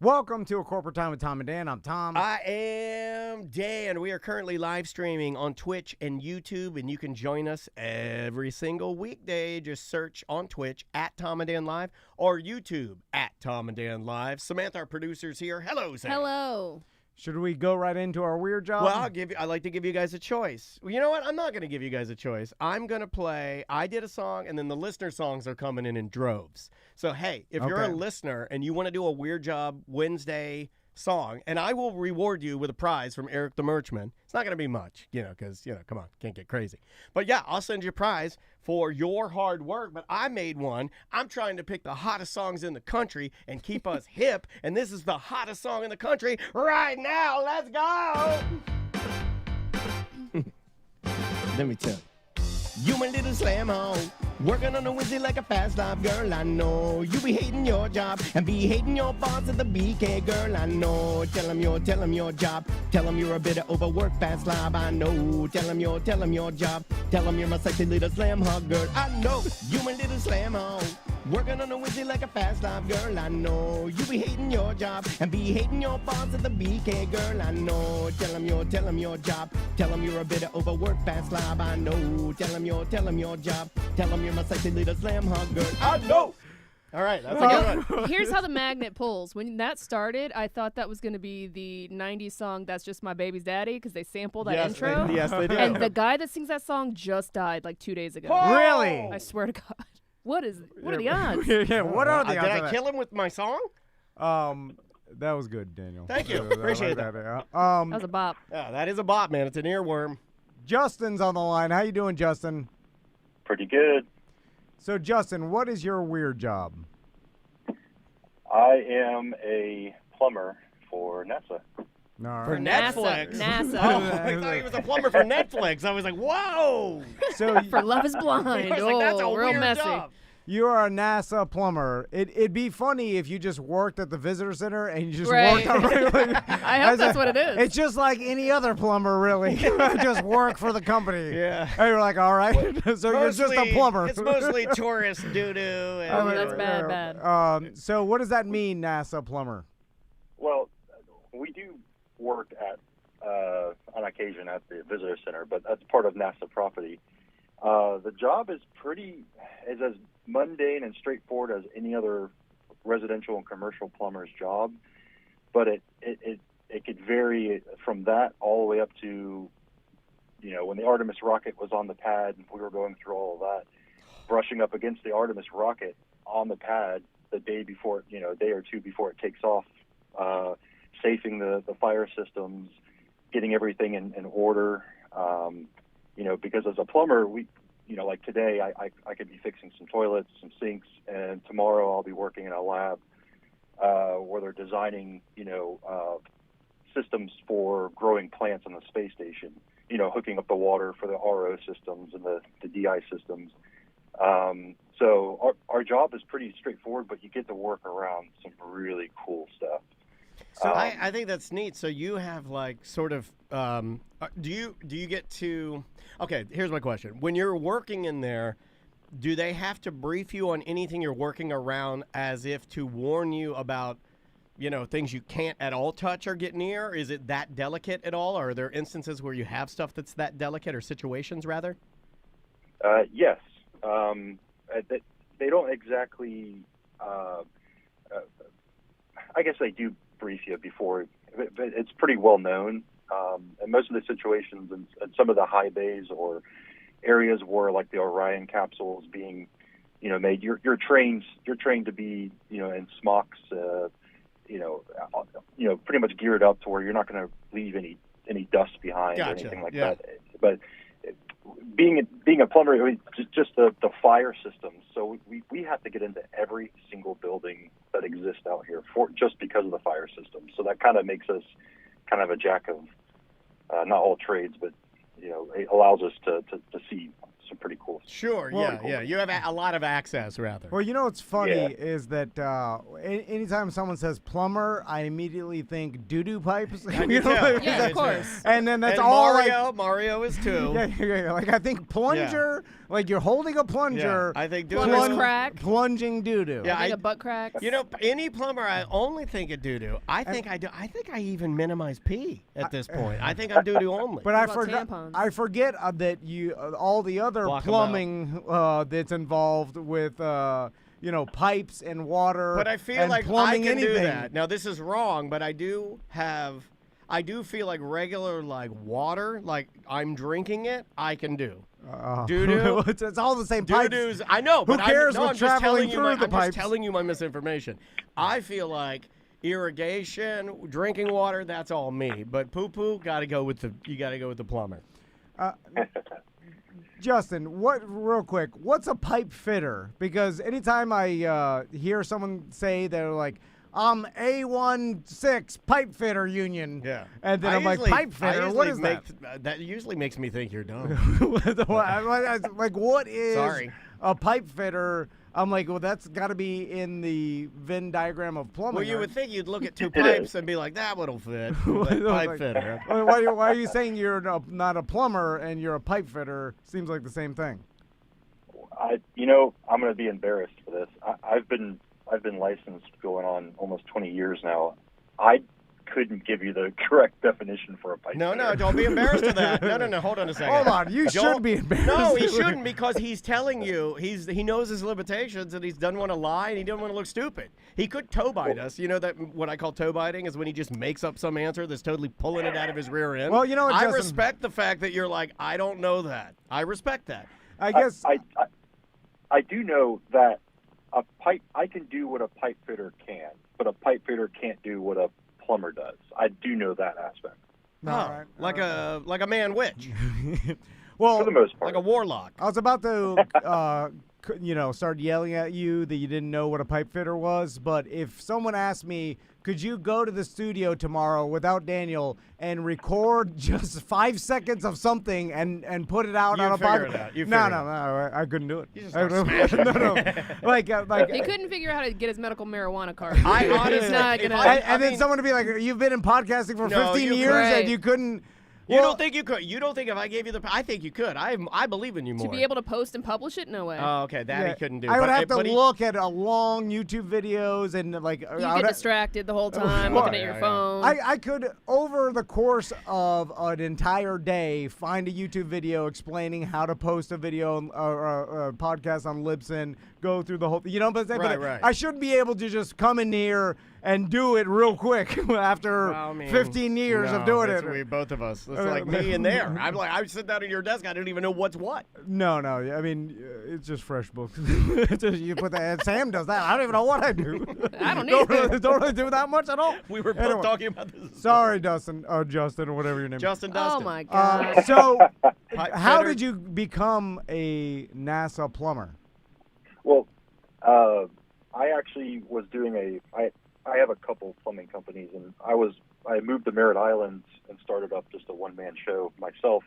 Welcome to A Corporate Time with Tom and Dan. I'm Tom. I am Dan. We are currently live streaming on Twitch and YouTube, and you can join us every single weekday. Just search on Twitch at Tom and Dan Live or YouTube at Tom and Dan Live. Samantha, our producer's here. Hello, Sam. Hello. Should we go right into our weird job? Well, I like to give you guys a choice. Well, you know what? I'm not going to give you guys a choice. I'm going to play, I did a song, and then the listener songs are coming in droves. So, hey, if you're a listener and you want to do a Weird Job Wednesday song, and I will reward you with a prize from Eric the Merchman. It's not going to be much, because, come on, can't get crazy. But, yeah, I'll send you a prize for your hard work, but I made one. I'm trying to pick the hottest songs in the country and keep us hip, and this is the hottest song in the country right now. Let's go! Let me tell you. You my little slam hole, working on a Wednesday like a fast life, girl, I know. You be hating your job and be hating your boss at the BK, girl, I know. Tell him your job, tell him you're a bit of overworked fast life, I know. Tell him your job, tell him you're my sexy little slam hog, girl, I know. You my little slam hole, working on a Wednesday like a fast life, girl, I know. You be hating your job and be hating your boss at the BK, girl, I know. Tell him your job, tell him you're a bit of overworked fast life, I know. Tell him your job, tell him you're my sexy little slam hog, girl, I know. All right, that's a good one. Here's how the magnet pulls. When that started, I thought that was going to be the 90s song, That's Just My Baby's Daddy, because they sampled that intro. Yes, they do. And the guy that sings that song just died like 2 days ago. Whoa! Really? I swear to God. What are the odds? Yeah, what are the odds? Did I kill him with my song? That was good, Daniel. Thank you. Appreciate that. That was a bop. Yeah, that is a bop, man. It's an earworm. Justin's on the line. How you doing, Justin? Pretty good. So, Justin, what is your weird job? I am a plumber for NASA. All For right. Netflix. NASA. Oh, I thought he was a plumber for Netflix. I was like, whoa. So, For Love is Blind. I was like, that's a real weird messy. job. you are a NASA plumber. It'd be funny if you just worked at the visitor center and you just Right. worked on regular. I hope that's what it is. It's just like any other plumber, really. Just work for the company. Yeah. And you're like, all right. So you're just a plumber. It's mostly tourist doo-doo. Oh, that's bad. So what does that mean, NASA plumber? Well, we do work at on occasion at the visitor center, but that's part of NASA property. The job is as mundane and straightforward as any other residential and commercial plumber's job, but it could vary from that all the way up to, when the Artemis rocket was on the pad and we were going through all of that, brushing up against the Artemis rocket on the pad the day before, a day or two before it takes off, safing the fire systems, getting everything in order, because as a plumber, like today, I could be fixing some toilets, some sinks, and tomorrow I'll be working in a lab where they're designing, systems for growing plants on the space station, hooking up the water for the RO systems and the DI systems. So our job is pretty straightforward, but you get to work around some really cool stuff. So I think that's neat. So you have sort of, do you get to, okay, here's my question. When you're working in there, do they have to brief you on anything you're working around as if to warn you about, things you can't at all touch or get near? Is it that delicate at all? Or are there instances where you have stuff that's that delicate, or situations rather? Yes. They don't exactly, I guess they do brief you before, but it's pretty well known. And most of the situations in some of the high bays or areas where like the Orion capsule is being, made, you're trained to be, in smocks, pretty much geared up to where you're not going to leave any dust behind or anything like that. But being a plumber, just the fire systems. So we have to get into every single building that exists out here just because of the fire system. So that kind of makes us kind of a jack of not all trades, but it allows us to see some pretty cool stuff. Sure, yeah. You have a lot of access, rather. Well, you know what's funny Yeah. is that anytime someone says plumber, I immediately think doo-doo pipes. I do You know, too. like, Yeah, of course. And then that's and all Mario is too. Yeah. Like I think plunger, like you're holding a plunger. I think Plumber's doo-doo. crack. Plunging doo-doo. Yeah, I think of butt cracks. You know, any plumber, I only think of doo-doo. I think I even minimize pee at this point. I think I'm doo-doo only. But I about forgot. tampons? I forget that you all the other Block 'em plumbing that's involved with pipes and water. But I feel and like I plumbing can anything. do that. Now this is wrong, but I do feel like regular like water, like I'm drinking it, I can do. Doo-doo. It's all the same pipes. Doo-doos, I know, Who but cares I'm what's just traveling telling you through my, the I'm pipes? just telling you my misinformation. I feel like irrigation, drinking water, that's all me. But poo-poo, you gotta go with the plumber. Justin, real quick, what's a pipe fitter? Because anytime I hear someone say they're like, I'm A16 pipe fitter union. Yeah. And then I'm like, pipe fitter? What is that? That usually makes me think you're dumb. Like, what is Sorry. a pipe fitter? I'm like, well, that's got to be in the Venn diagram of plumbing. Well, you right? would think you'd look at two pipes and be like, that one'll fit. But pipe fitter. Why are you saying you're not a plumber and you're a pipe fitter? Seems like the same thing. I'm going to be embarrassed for this. I've been licensed going on almost 20 years now. I couldn't give you the correct definition for a pipe No, fitter. don't be embarrassed of that. No, hold on a second. Hold on, you should be embarrassed. No, he shouldn't, because he's telling you he knows his limitations and he doesn't want to lie and he doesn't want to look stupid. He could toe bite us. You know that what I call toe biting is when he just makes up some answer that's totally pulling it out of his rear end. Well, you know what, I Justin? respect the fact that you're like, I don't know that. I respect that. I guess. I do know that I can do what a pipe fitter can, but a pipe fitter can't do what a plumber does. I do know that aspect. All right. Like a man witch, Well, For the most part. like a warlock. I was about to, start yelling at you that you didn't know what a pipe fitter was. But if someone asked me, could you go to the studio tomorrow without Daniel and record just 5 seconds of something and put it out You on a figure podcast? it out. You No, figure it I couldn't do it. You just start smashing. No. Like He couldn't figure out how to get his medical marijuana card. I honestly, It's not if gonna. I- and then someone would be like, you've been in podcasting for No, 15 you years couldn't. and you couldn't. You Well, don't think you could? You don't think if I gave you the? I think you could. I believe in you more. To be able to post and publish it? No way. Oh, okay, that yeah, he couldn't do. I would But- have to but he- look at a long YouTube videos and like. you get distracted the whole time looking at your phone. I could, over the course of an entire day, find a YouTube video explaining how to post a video or a podcast on Libsyn, go through the whole thing. Right. I shouldn't be able to just come in here and do it real quick after Well, I mean, 15 years of doing that's it. We both of us. It's like me and there. I'm like, I sit down at your desk. I don't even know what's what. No. I mean, it's just fresh books. It's just, you put that. And Sam does that. I don't even know what I do. I don't either. don't really do that much at all. We were both Anyway. talking about this. Sorry, Dustin or Justin or whatever your name is. Justin Oh Dustin. my god. So, Pipe how fitter. did you become a NASA plumber? Well, I actually was doing I have a couple plumbing companies, and I moved to Merritt Island and started up just a one-man show myself,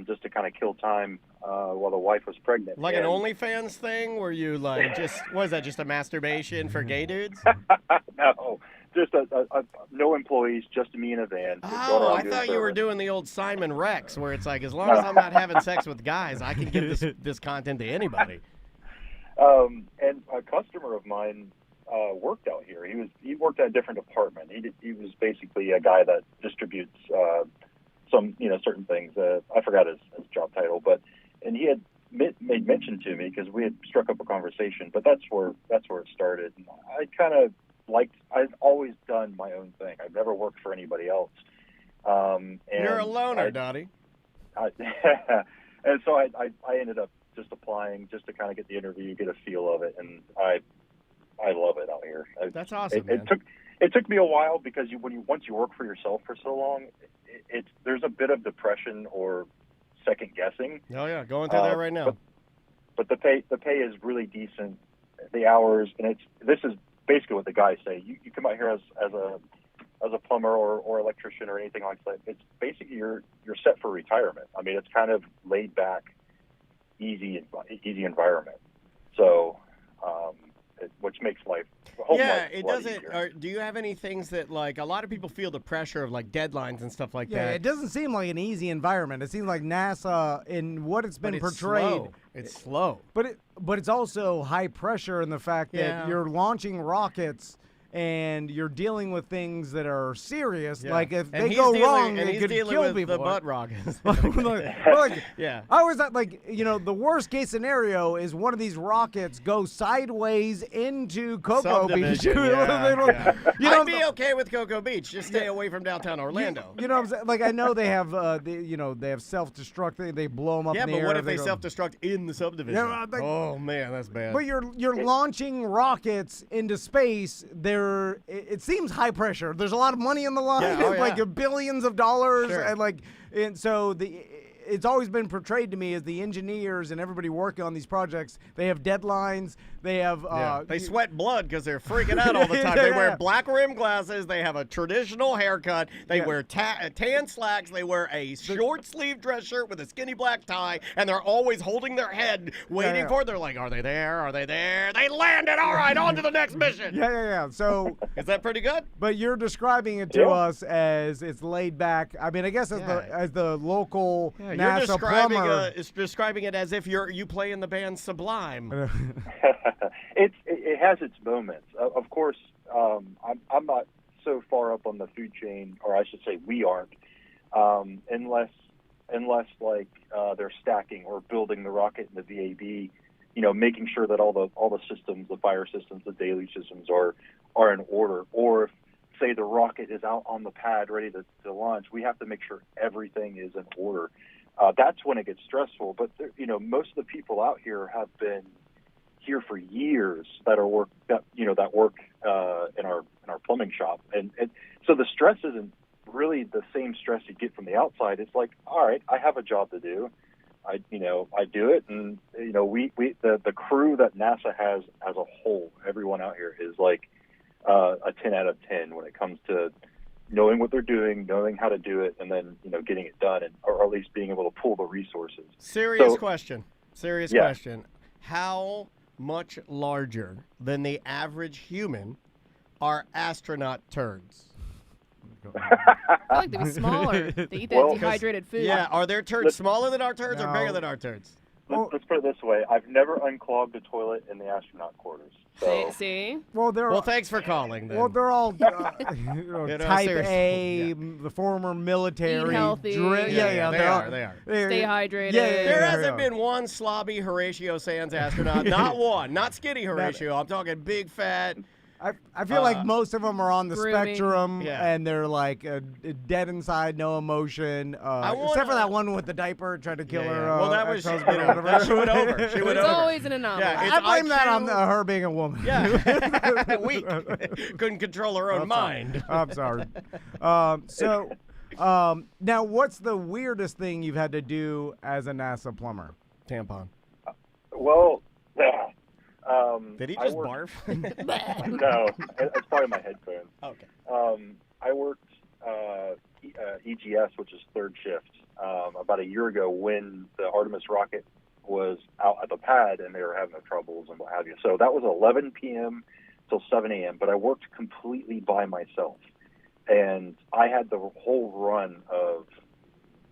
just to kind of kill time while the wife was pregnant. Like an And- OnlyFans thing where you like just what is that? Just a masturbation for gay dudes? No, just no employees, just me in a van. Just going Oh, around I doing thought you were service. doing the old Simon Rex, where it's like as long as I'm not having sex with guys, I can give this content to anybody. And a customer of mine worked out here. He worked at a different department. He was basically a guy that distributes some certain things. I forgot his job title, and he had made mention to me because we had struck up a conversation. But that's where it started. And I kind of I've always done my own thing. I've never worked for anybody else. And You're a loner, Dottie. And so I ended up just applying just to kind of get the interview, get a feel of it, and I love it out here. That's awesome, It took me a while because once you work for yourself for so long, there's a bit of depression or second guessing. Oh yeah, going through that right now. But the pay is really decent. The hours, and this is basically what the guys say. You come out here as a plumber or electrician or anything like that. It's basically you're set for retirement. I mean, it's kind of laid back. easy environment. So, which makes life home life it a lot doesn't. easier. Do you have any things that, like, a lot of people feel the pressure of, like, deadlines and stuff like Yeah, that? it doesn't seem like an easy environment. It seems like NASA, in what it's been portrayed, It's slow. but it's also high pressure in the fact that Yeah. you're launching rockets and you're dealing with things that are serious. Yeah. Like if And they he's go dealing- wrong, and it he's could dealing kill with people. the butt rockets. Like, Yeah. I always thought, like, the worst case scenario is one of these rockets go sideways into Cocoa Beach. Subdivision, yeah. You I'd be okay with Cocoa Beach. Just stay away from downtown Orlando. You know what I'm saying? Like, I know they have, they have self-destruct. They blow them up Yeah, in the but air. what if they go- self-destruct in the subdivision? Yeah, like- oh, man, that's bad. But you're launching rockets into space. It seems high pressure. There's a lot of money on the line, Yeah, oh, yeah. like billions of dollars, Sure. and so it's always been portrayed to me as the engineers and everybody working on these projects. They have deadlines. They have they sweat blood because they're freaking out all the time. They wear black rim glasses. They have a traditional haircut. They wear tan slacks. They wear a short sleeve dress shirt with a skinny black tie, and they're always holding their head, waiting for. They're like, "Are they there? Are they there? They landed! All right, on to the next mission." Yeah. So is that pretty good? But you're describing it to us as it's laid back. I mean, I guess as the local NASA plumber. It's describing it as if you play in the band Sublime. It has its moments. Of course, I'm not so far up on the food chain, or I should say, we aren't, unless like they're stacking or building the rocket in the VAB. Making sure that all the systems, the fire systems, the daily systems are in order. Or if, say, the rocket is out on the pad ready to launch, we have to make sure everything is in order. That's when it gets stressful. But most of the people out here have been here for years that work in our plumbing shop, and so the stress isn't really the same stress you get from the outside. It's like, all right, I have a job to do. I do it, and the crew that NASA has as a whole, everyone out here is like a 10 out of 10 when it comes to knowing what they're doing, knowing how to do it, and then getting it done, or at least being able to pull the resources. Serious question. How much larger than the average human are astronaut turds? I feel like they'd be smaller. They eat that dehydrated food. Yeah, are their turds smaller than our turds or bigger than our turds? Let's put it this way. I've never unclogged a toilet in the astronaut quarters. So. See? Well, thanks for calling, then. Well, they're all type seriously. A, the former military. Eat healthy. They are. Stay hydrated. There hasn't been one slobby Horatio Sands astronaut. Not one. Not skinny Horatio. I'm talking big, fat. I feel like most of them are on the grooming. spectrum, and they're like dead inside, no emotion. Except for that one with the diaper, tried to kill her. Well, that was ex-husband or whatever. that she went over. It's always an anomaly. Yeah, I blame that on her being a woman. Yeah, weak. Couldn't control her own mind. I'm sorry. Now, what's the weirdest thing you've had to do as a NASA plumber? Tampon. Well, did he just barf? No, it's probably my headphones. Okay. I worked EGS, which is third shift, about a year ago when the Artemis rocket was out at the pad and they were having their troubles and what have you. So that was 11 p.m. till 7 a.m., but I worked completely by myself. And I had the whole run of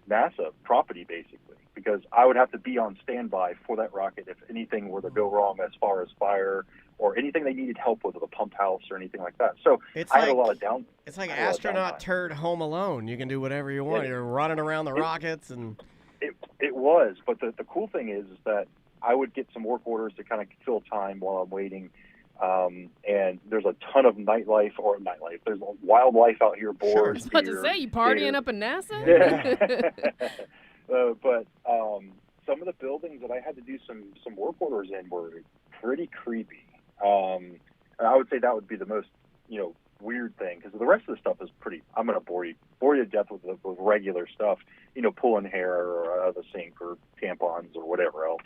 NASA property, basically, because I would have to be on standby for that rocket if anything were to go wrong as far as fire or anything they needed help with the pump house or anything like that. So I had a lot of down. It's like astronaut turd Home Alone. You can do whatever you want. You're running around the rockets and. It was, but the cool thing is that I would get some work orders to kind of fill time while I'm waiting. And there's a ton of nightlife. There's wildlife out here. Boars. I was about to say, you partying up in NASA? Yeah. But some of the buildings that I had to do some work orders in were pretty creepy. And I would say that would be the most weird thing, because the rest of the stuff is pretty. I'm going to bore you to death with regular stuff. Pulling hair out of the sink or tampons or whatever else.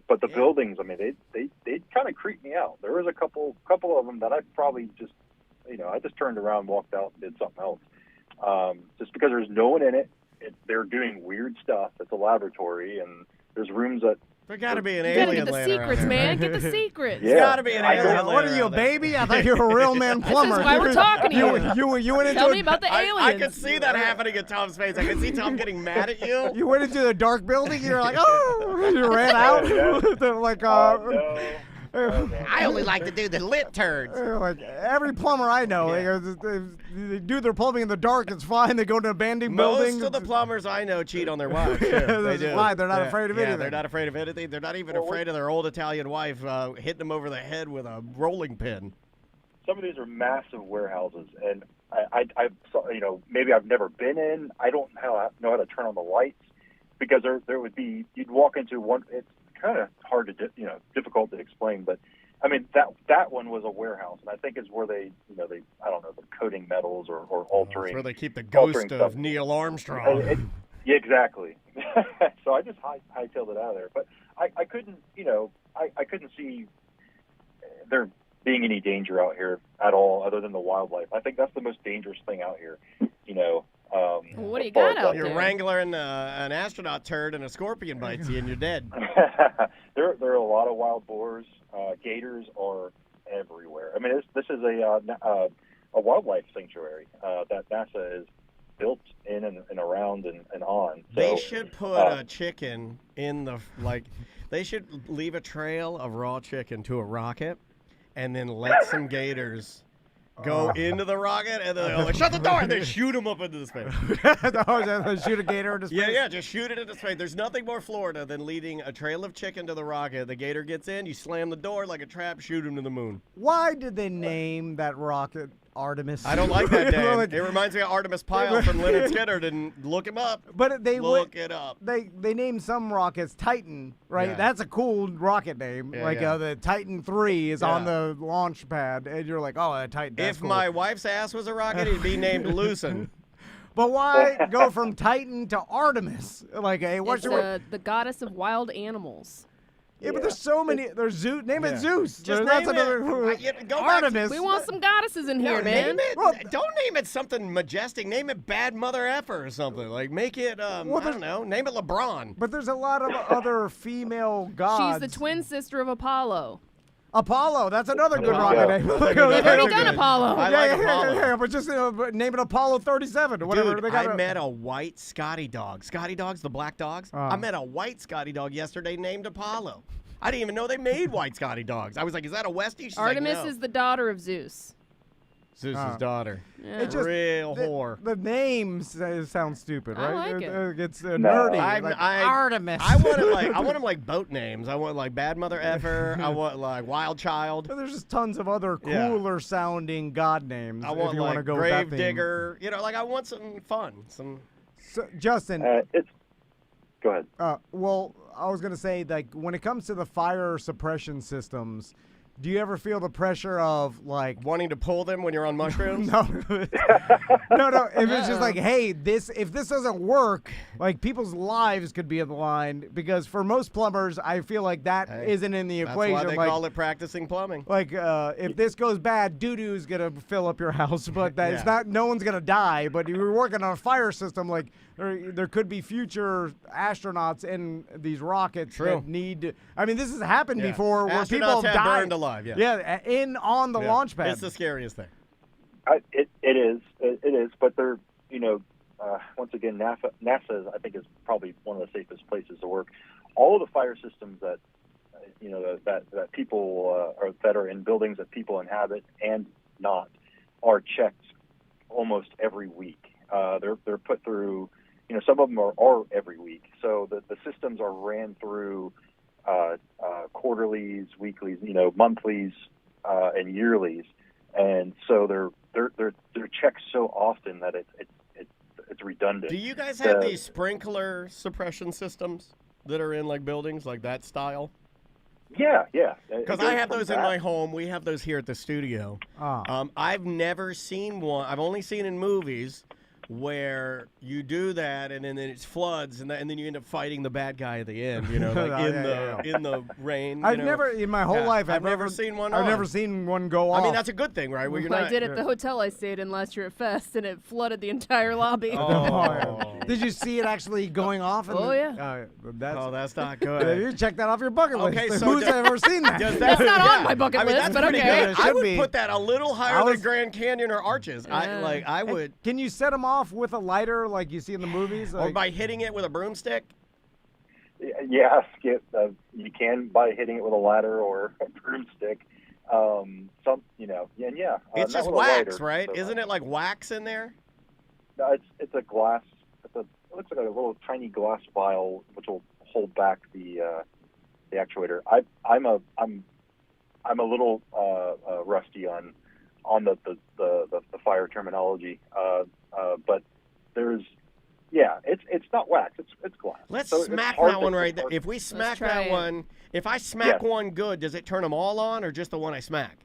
But the buildings, I mean, they kind of creep me out. There was a couple of them that I probably just, I just turned around, walked out, and did something else. Just because there's no one in it. They're doing weird stuff. It's a laboratory, and There's rooms that. There got to be an You gotta alien get the laying around secrets, there, man. right? Get the secrets. Yeah. Got to be an alien. What are you, a baby? I thought you were a real man plumber. This is why we're talking to you. You went into Tell me about the aliens. I could see that happening in Tom's face. I could see Tom getting mad at you. You went into the dark building. You're like, oh, you ran out. Yeah. Like, No. I only like to do the lit turds. like every plumber I know, they do their plumbing in the dark. It's fine. They go to abandoned buildings. Most of the plumbers I know cheat on their wives. Too. They That's do. why they're not afraid of Yeah, anything. they're not afraid of anything. They're not even afraid of their old Italian wife hitting them over the head with a rolling pin. Some of these are massive warehouses, and I maybe I've never been in. I don't know how to turn on the lights because there would be you'd walk into one. It's kind of hard to difficult to explain, but I mean that one was a warehouse, and I think is where they I don't know, they're coating metals or altering. That's where they keep the ghost of stuff. Neil Armstrong. Yeah, exactly. So I just hightailed it out of there, but I couldn't I couldn't see there being any danger out here at all, other than the wildlife. I think that's the most dangerous thing out here. What do you got out You're there? wrangling an astronaut turd and a scorpion bites you and you're dead. There are a lot of wild boars. Gators are everywhere. I mean, this is a wildlife sanctuary that NASA has built in and around and on. So, They should put a chicken in the they should leave a trail of raw chicken to a rocket and then let some gators go into the rocket and then they're like, shut the door, and then shoot them up into the space. Shoot a gator into space. Yeah, just shoot it into space. There's nothing more Florida than leading a trail of chicken to the rocket. The gator gets in, you slam the door like a trap, shoot him to the moon. Why did they name that rocket Artemis? I don't like that name. Like, It reminds me of Artemis Pyle from Lynyrd Skynyrd, and look him up. but they Look it up. They named some rockets Titan, right? Yeah. That's a cool rocket name. Yeah, the Titan 3 is on Yeah. the launch pad, and you're like, oh, a Titan. That's If cool. my wife's ass was a rocket, it'd be named Lucen. But why go from Titan to Artemis? Like, hey, what's It's your? the goddess of wild animals. Yeah, but there's so many. There's Zeus. Name it Zeus. Just That's name another. Go back to- Artemis. We want some goddesses in here, No, man. name it. Well, Don't name it something majestic. Name it Bad Mother Effer or something. Like, make it, I don't know. Name it LeBron. But there's a lot of other female gods. She's the twin sister of Apollo. Apollo. That's another good Apollo. rocket name. They've They've That's already good. done Apollo. I like Apollo. Yeah, but just name it Apollo 37 or whatever. Dude, They got I met a white Scotty dog. Scotty dogs, the black dogs. I met a white Scotty dog yesterday named Apollo. I didn't even know they made white Scotty dogs. I was like, is that a Westie? She's Artemis like, no. is the daughter of Zeus. Zeus's daughter. Yeah. It just- Real whore. The names sound stupid, I right? like it. It's nerdy. like Artemis. I want them like boat names. I want like Bad Mother Effer. I want like Wild Child. There's just tons of other Yeah. cooler sounding god names. I if want you want to like go with that Grave theme. Digger. You know, like I want some fun. Some. So, Justin, go ahead. well, I was gonna say, like, when it comes to the fire suppression systems, do you ever feel the pressure of like? Wanting to pull them when you're on mushrooms? No, no. If it's just like, hey, if this doesn't work, like people's lives could be on the line, because for most plumbers, I feel like that Hey, isn't in the That's equation. why they like, call it practicing plumbing. Like, if this goes bad, doo-doo's gonna fill up your house, but it's Yeah. not. No one's gonna die. But you're working on a fire system. Like, there could be future astronauts in these rockets True. that need. I mean, this has happened Yeah. before where people Astronauts have have died. burned alive, yeah. Yeah, on the Yeah. launch pad. It's the scariest thing. It is, but they're once again, NASA I think is probably one of the safest places to work. All of the fire systems that that people that are in buildings that people inhabit and not are checked almost every week. They're put through, some of them are every week. So the systems are ran through quarterlies, weeklies, monthlies, and yearlies, and so they're checked so often that it's redundant. Do you guys have these sprinkler suppression systems that are in like buildings like that style? Yeah. Because I have those in my home. We have those here at the studio. Ah. I've never seen one. I've only seen in movies where you do that and then it floods and then you end up fighting the bad guy at the end, you know, like in the rain. I've never in my whole life I've never seen one. I've never seen one go off. I mean, that's a good thing, right? Where you're not. I did at the hotel I stayed in last year at Fest, and it flooded the entire lobby. Oh. Did you see it actually going off? Yeah. That's not good. You check that off your bucket list. Okay, so who's ever seen that? That's not on my bucket list, that's but pretty okay. good. I would put that a little higher than Grand Canyon or Arches. Yeah. I would. Can you set them off with a lighter like you see in the movies? Or by hitting it with a broomstick? Yeah, Skip. You can by hitting it with a ladder or a broomstick. It's just wax, right? Isn't it like wax in there? No, it's a glass. It looks like a little tiny glass vial which will hold back the actuator. I'm a little rusty on the fire terminology, but there's. Yeah, it's not wax. It's glass. Let's so smack that one right there. If we smack that it. one, if I smack one good, does it turn them all on or just the one I smack?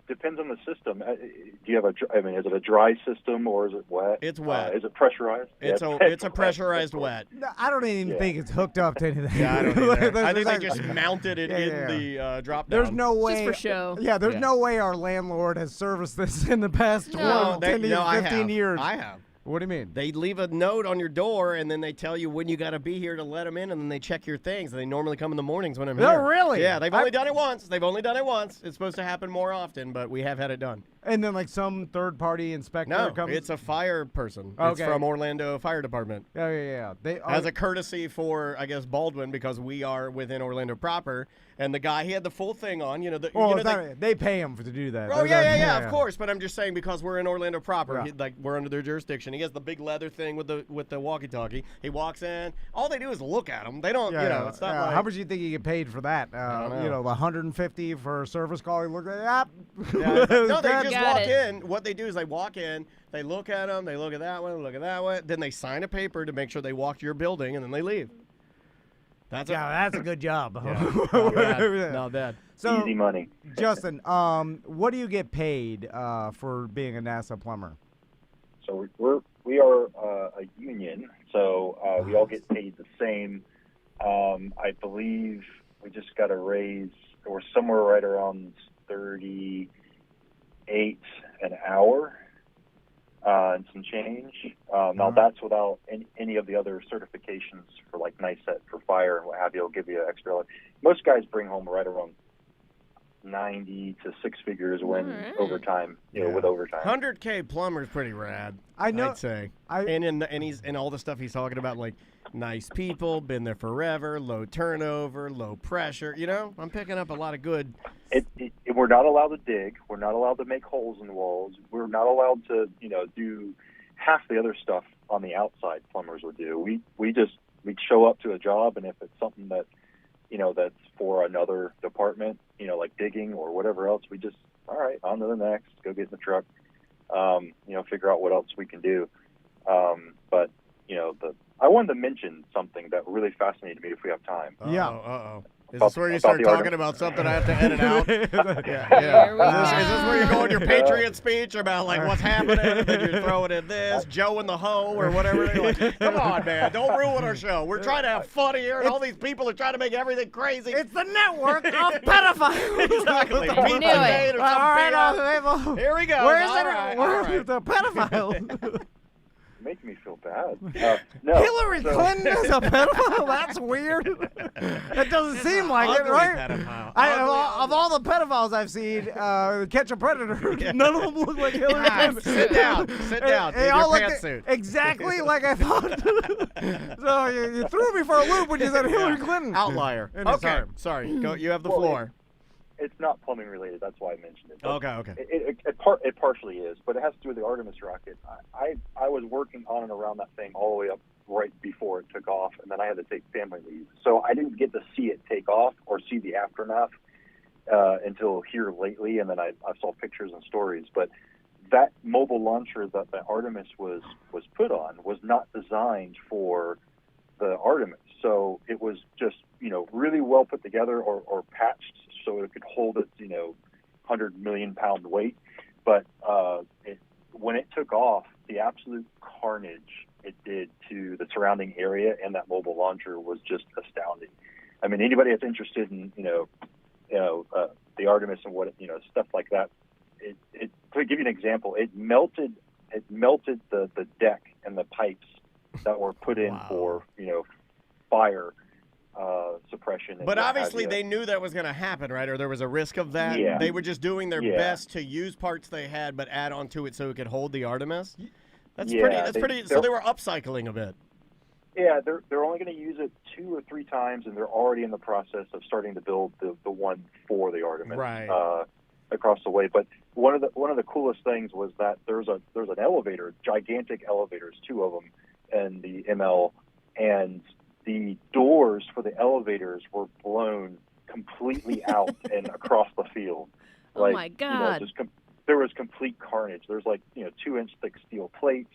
Depends on the system. Do you have is it a dry system or is it wet? It's wet. Is it pressurized? It's a pressurized wet. No, I don't even think it's hooked up to anything. Yeah, I don't either. I think they just mounted it in the drop down. There's no way. Just for show. Yeah, there's no way our landlord has serviced this in the past 10 to 15 years. I have. What do you mean? They leave a note on your door, and then they tell you when you got to be here to let them in, and then they check your things. And they normally come in the mornings when I'm here. Oh, really? Yeah, they've only done it once. It's supposed to happen more often, but we have had it done. And then like some third-party inspector comes? No, it's a fire person. Okay. It's from Orlando Fire Department. Yeah. As a courtesy for, I guess, Baldwin, because we are within Orlando proper. And the guy, he had the full thing on. They pay him to do that. Oh, yeah, of course. But I'm just saying because we're in Orlando proper, Yeah. we're under their jurisdiction. He has the big leather thing with the walkie-talkie. He walks in. All they do is look at him. They don't, it's not like. How much do you think you get paid for that? I don't know. The $150 for a service call. You look at No, they just Got walk it. in. What they do is they walk in, they look at them, they look at that one, look at that one, then they sign a paper to make sure they walk to your building, and then they leave. That's a good job. Not bad. So, easy money. Justin, what do you get paid for being a NASA plumber? So we are a union, so we all get paid the same. I believe we just got a raise. We're somewhere right around 38 an hour and some change. Now that's without any of the other certifications for like NICET for fire and what have you. It'll give you extra. Most guys bring home right around 90 to six figures when overtime, with overtime. 100K plumber's pretty rad. I know. I'd say. And he's and all the stuff he's talking about, like nice people, been there forever, low turnover, low pressure. I'm picking up a lot of good. We're not allowed to dig. We're not allowed to make holes in walls. We're not allowed to, do half the other stuff on the outside plumbers would do. We show up to a job, and if it's something that, that's for another department, like digging or whatever else, we just, all right, on to the next, go get in the truck, figure out what else we can do. But, I wanted to mention something that really fascinated me if we have time. Yeah. Uh-oh. Is this where you start talking about something I have to edit out? Here we Is this where you're going your Patriot speech about like what's happening and then you're throwing in this, Joe in the hoe or whatever? You're like, come on, man, don't ruin our show. We're trying to have fun here and all these people are trying to make everything crazy. It's the network of pedophiles. Exactly. I knew it. All right, here we go. Where is All it? right, Where all are right. the pedophiles? Making me feel bad. No. Hillary Clinton is a pedophile? That's weird. It doesn't seem like it, Ugly right? pedophile. Of all the pedophiles I've seen, Catch a Predator, none of them look like Hillary Clinton. Sit down. Sit down. They In all your look pantsuit. exactly like I thought. So you threw me for a loop when you said Hillary Clinton. Outlier. Okay. Sorry. Go. You have the floor. It's not plumbing related. That's why I mentioned it. But Okay. It partially is, but it has to do with the Artemis rocket. I was working on and around that thing all the way up right before it took off, and then I had to take family leave. So I didn't get to see it take off or see the aftermath until here lately, and then I saw pictures and stories. But that mobile launcher that the Artemis was put on was not designed for the Artemis. So it was just, really well put together or patched so it could hold its, 100 million pound weight. But when it took off, the absolute carnage it did to the surrounding area and that mobile launcher was just astounding. I mean, anybody that's interested in the Artemis and stuff like that, it to give you an example, it melted the deck and the pipes that were put in for fire suppression. But obviously they knew that was going to happen, right? Or there was a risk of that. Yeah. They were just doing their best to use parts they had, but add on to it so it could hold the Artemis. That's pretty. So they were upcycling a bit. Yeah, they're only going to use it 2 or 3 times, and they're already in the process of starting to build the one for the Artemis across the way. But one of the coolest things was that there's an elevator, gigantic elevators, 2 of them, in the ML, and the doors for the elevators were blown completely out and across the field. Oh my God! There was complete carnage. There's 2-inch thick steel plates,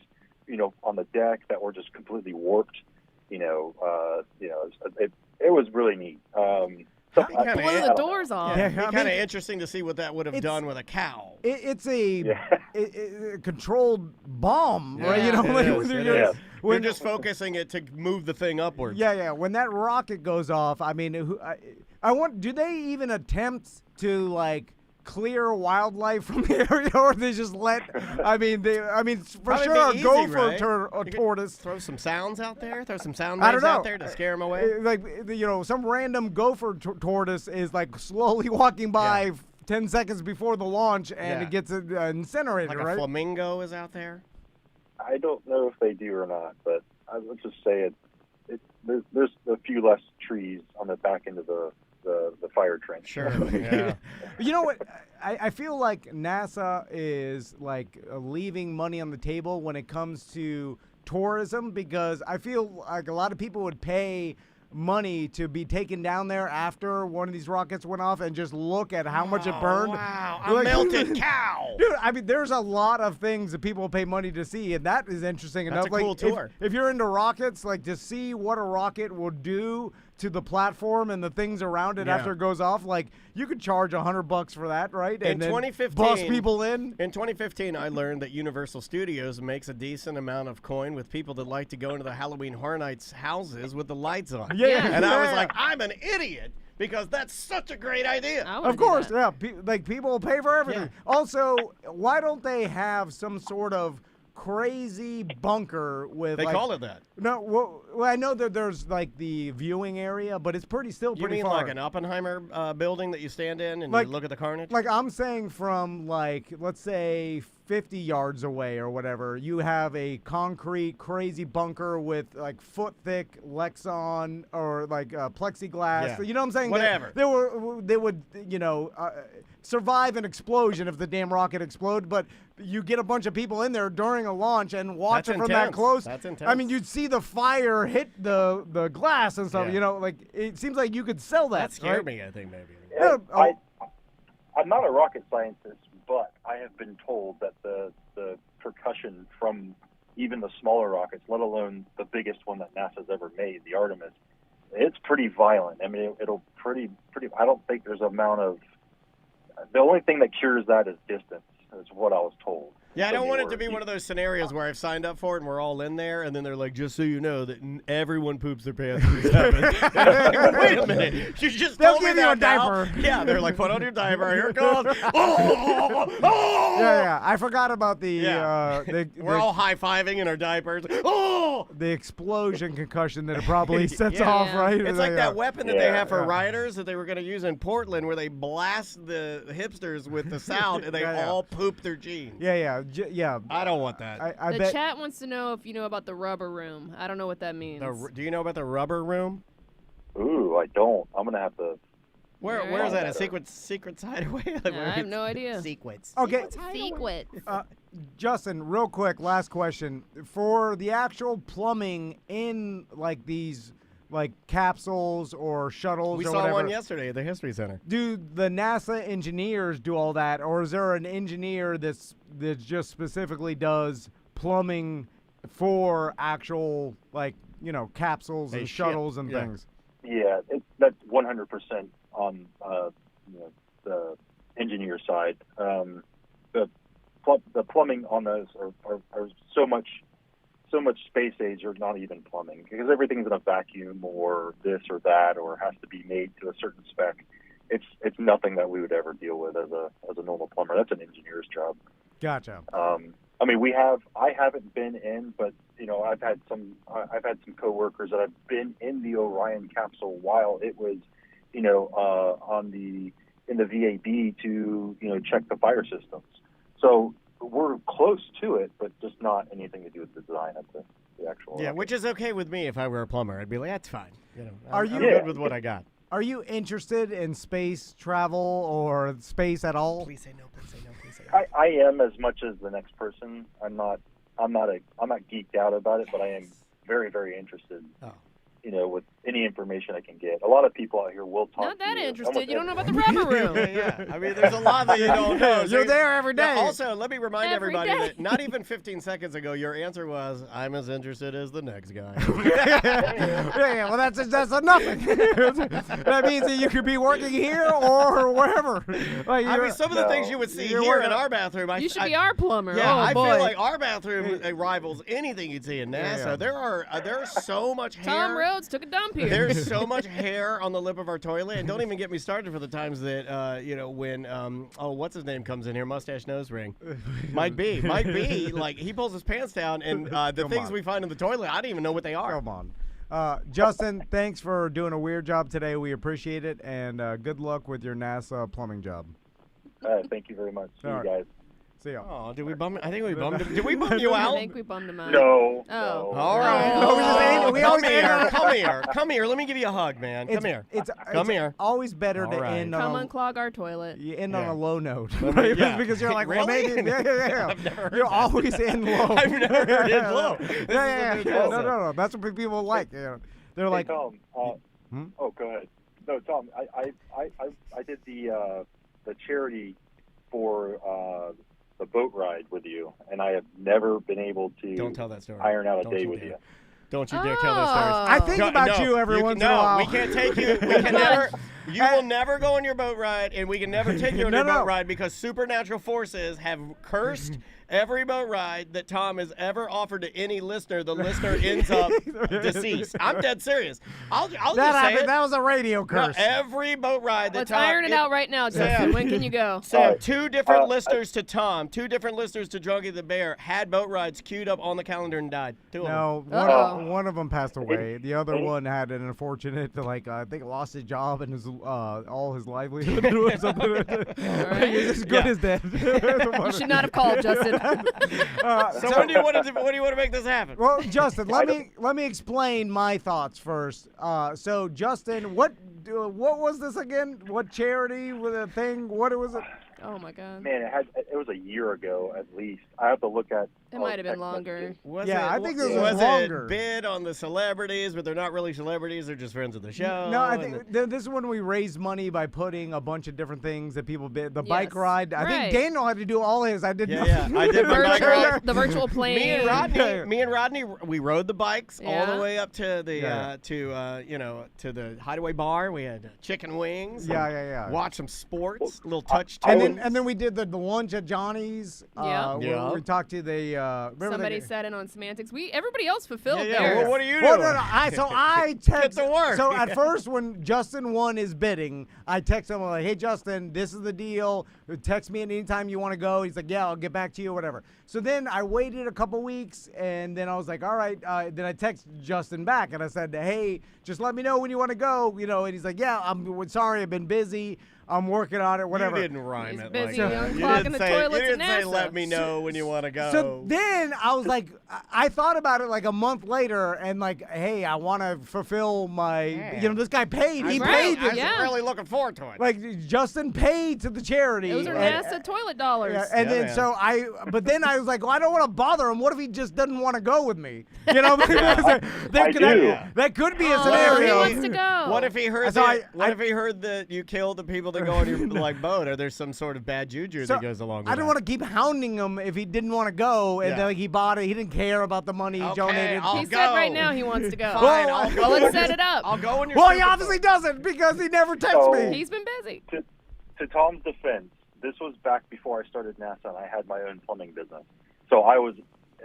on the deck that were just completely warped. It was really neat. Blew the doors off. Yeah, kind of interesting to see what that would have done with a cow. It's a controlled bomb, right? You're just focusing it to move the thing upwards. Yeah. When that rocket goes off, I mean, do they even attempt to clear wildlife from the area, or they just let? For sure, a gopher or tortoise. Throw some sounds out there. Throw some sound waves out there to scare them away. Some random gopher tortoise is slowly walking by 10 seconds before the launch, and it gets incinerated. Like a flamingo is out there. I don't know if they do or not, but let's just say there's a few less trees on the back end of the fire trench. Sure. Yeah. You know what? I feel like NASA is leaving money on the table when it comes to tourism, because I feel like a lot of people would pay money to be taken down there after one of these rockets went off and just look at how much it burned. Wow, a melted cow. Dude, there's a lot of things that people pay money to see, and that is interesting enough. That's a cool tour. If you're into rockets, to see what a rocket will do to the platform and the things around it after it goes off, you could charge $100 for that, right? In 2015, bus people in. In 2015, I learned that Universal Studios makes a decent amount of coin with people that like to go into the Halloween Horror Nights houses with the lights on. Yeah. And I was like, I'm an idiot, because that's such a great idea. Of course, people will pay for everything. Yeah. Also, why don't they have some sort of crazy bunker with? They call it that. No, well, I know that there's the viewing area, but it's still pretty You mean far. like an Oppenheimer building that you stand in and you look at the carnage? I'm saying from let's say 50 yards away or whatever, you have a concrete crazy bunker with foot thick Lexan or plexiglass. Yeah. You know what I'm saying? Whatever. They would survive an explosion if the damn rocket exploded, but you get a bunch of people in there during a launch and watch it from that close. That's intense. I mean, you'd see the fire hit the glass and stuff. Yeah. It seems like you could sell that. That scared me, I think, maybe. Yeah, I'm not a rocket scientist, but I have been told that the percussion from even the smaller rockets, let alone the biggest one that NASA's ever made, the Artemis, it's pretty violent. I mean, it'll pretty. I don't think there's amount of. The only thing that cures that is distance, is what I was told. Yeah, I don't want it to be one of those scenarios where I've signed up for it and we're all in there, and then they're like, just so you know that everyone poops their pants when this happens. Wait a minute. You just They'll told me give you that a now. diaper. Yeah, they're like, put on your diaper. Here it goes. Oh! Yeah. I forgot about the. We're all high-fiving in our diapers. Oh! The explosion concussion that it probably sets off, right? It's like that weapon that they have for rioters that they were going to use in Portland, where they blast the hipsters with the sound and they all poop their jeans. Yeah. I don't want that. I the bet. chat wants to know if you know about the rubber room. I don't know what that means. Do you know about the rubber room? Ooh, I don't. I'm going to have to. Where is that? A secret hideaway? I have no idea. Sequence. Okay. Secret. Justin, real quick, last question. For the actual plumbing in these capsules or shuttles We or saw whatever, one yesterday at the History Center. do the NASA engineers do all that, or is there an engineer that just specifically does plumbing for actual capsules and shuttles and things? Yeah, that's 100% on the engineer side. The the plumbing on those are so much space age, or not even plumbing, because everything's in a vacuum or this or that, or has to be made to a certain spec. It's nothing that we would ever deal with as a normal plumber. That's an engineer's job. Gotcha. I mean, I haven't been in, but I've had some coworkers that have been in the Orion capsule while it was, in the VAB to check the fire systems. So we're close to it, but just not anything to do with the design of the actual. Yeah, which is okay with me if I were a plumber. I'd be like, that's fine. I'm you good with what I got. Are you interested in space travel or space at all? Please say no. Please say no. Please say no. I am, as much as the next person. I'm not geeked out about it, but I am very, very interested. Oh. With any information I can get. A lot of people out here will talk. Not that to you. interested. You don't know about the rubber room. Yeah. I mean, there's a lot that you don't know. You're there every day. Yeah, also, let me remind Every everybody day. that not even 15 seconds ago, your answer was, I'm as interested as the next guy. Yeah, well, that's nothing. That means that you could be working here or wherever. Like, I mean, some of the things you would see You're here in working- our bathroom. You should be our plumber. Yeah, oh, I boy. feel like our bathroom rivals anything you'd see in NASA. Yeah. There's so much hair. Tom Rhodes took a dump here. There's so much hair on the lip of our toilet, and don't even get me started for the times that when what's his name comes in here, mustache nose ring, Mike B, like he pulls his pants down, and the Come things on. we find in the toilet, I don't even know what they are. Come on. Justin, thanks for doing a weird job today. We appreciate it, and good luck with your NASA plumbing job. Thank you very much. See All you right. guys. See ya. Oh, did we bum? I think we bummed him. Did we bum you I out? think we bummed him out. No. Oh. All right. No, we just end- we always end on- Come here. Let me give you a hug, man. Come here. Come here. Always better All to right. end Come on unclog our toilet. you end Yeah. on a low note. Yeah. Because you're like, well, Really? maybe. Yeah. I've never heard You're that. always in low. I've never heard it low. This is Yeah. what it is. No. That's what people like. They're Hey, like, Tom. Hmm? Oh, go ahead. No, Tom. I did the charity for the boat ride with you, and I have never been able to Don't tell that story. iron out a Don't day you with dare. you. Don't you dare tell those stories. I think about you every once in a while. No, we can't take you. We can never. You will never go on your boat ride, and we can never take you on your boat ride because supernatural forces have cursed every boat ride that Tom has ever offered to any listener. The listener ends up deceased. I'm dead serious. I'll just say it. That was a radio No, curse. every boat ride that Let's Tom... iron it out right now, Justin. When can you go? Sam, two different listeners to Tom, two different listeners to Drunky the Bear had boat rides queued up on the calendar and died. Two of them. No, Uh-oh. one of them passed away. The other one had an unfortunate, I think, lost his job and his all his livelihood or something. right. He's as good as dead. You should not have called, Justin. So when do you want to make this happen? Well, Justin, let me explain my thoughts first. So, Justin, what was this again? What charity with a thing? What was it? Oh, my God. Man, it was a year ago at least. I have to look at. It might have been longer. I think this was was longer. it bid on the celebrities, but they're not really celebrities. They're just friends of the show. No, I and think this is when we raised money by putting a bunch of different things that people bid. The bike Yes. ride. I Right. think Daniel had to do all his. I did Yeah, nothing. I did my bike ride. The virtual plane. Me and Rodney, we rode the bikes all the Yeah. way up to the Yeah. to the Hideaway Bar. We had chicken wings. Yeah. Watch some sports, little touch. And then we did the lunch at Johnny's. Yeah. Where we talked to the. Remember Somebody sat in on semantics. Everybody else fulfilled Yeah. theirs. Well, what are you Well, doing? no. I text. to work. So at first, when Justin won his bidding, I text him like, "Hey, Justin, this is the deal. Text me anytime you want to go." He's like, "Yeah, I'll get back to you, whatever." So then I waited a couple weeks, and then I was like, "All right." Then I text Justin back, and I said, "Hey, just let me know when you want to go." And he's like, "Yeah, I'm sorry, I've been busy. I'm working on it, whatever." You didn't rhyme He's it busy like that. unclogging the toilets You at didn't say, NASA. let me know when you want to go. So then I was like, I thought about it like a month later, and like, hey, I want to fulfill my, this guy paid. He Right, paid. I was yeah. really looking forward to it. Like Justin paid to the charity. Those are and- NASA toilet dollars. Yeah, and Yeah, then man. but then I was like, well, I don't want to bother him. What if he just doesn't want to go with me? That could be a Oh, scenario. he wants to go. What if he heard So that? What if he heard that you killed the people that go on your boat? Or there's some sort of bad juju So, that goes along with I didn't want to keep hounding him if he didn't want to go, and Yeah. then he bought it. He didn't care about the money he Okay, donated. I'll He go. said right now he wants to go. Fine, I'll go. Well, let's set it up. I'll go on your Well, he stupid obviously boat. doesn't because he never texts So- me. He's been busy. To Tom's defense, this was back before I started NASA, and I had my own plumbing business. So I was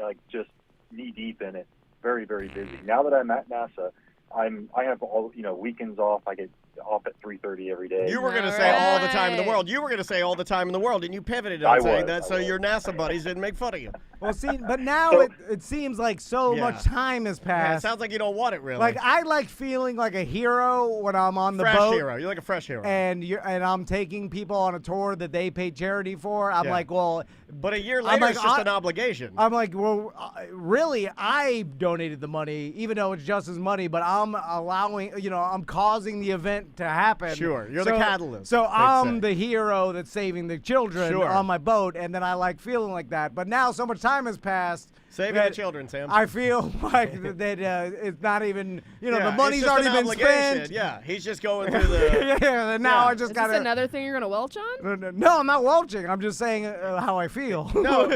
like just knee deep in it, very, very busy. Now that I'm at NASA, I have all weekends off. I get off at 3:30 every day. You were going to say all the time in the world. You were going to say all the time in the world, and you pivoted on saying that so your NASA buddies didn't make fun of you. Well, see, but now it seems like so much time has Yeah, it passed. sounds like you don't want it really. Like I like feeling like a hero when I'm on the fresh boat. hero. You're like a fresh hero. And I'm taking people on a tour that they pay charity for. I'm like, well, but a year later, it's just an obligation. I'm like, well, really, I donated the money, even though it's just as money, but I'm allowing, I'm causing the event to happen. Sure, you're the catalyst. So I'm the hero that's saving the children on my boat, and then I like feeling like that. But now so much time has passed. Saving the children, Sam. I feel like that it's not even, the money's already been spent. Yeah, he's just going through the. And now I just got Is this another thing you're gonna welch on? No, I'm not welching. I'm just saying how I feel. No,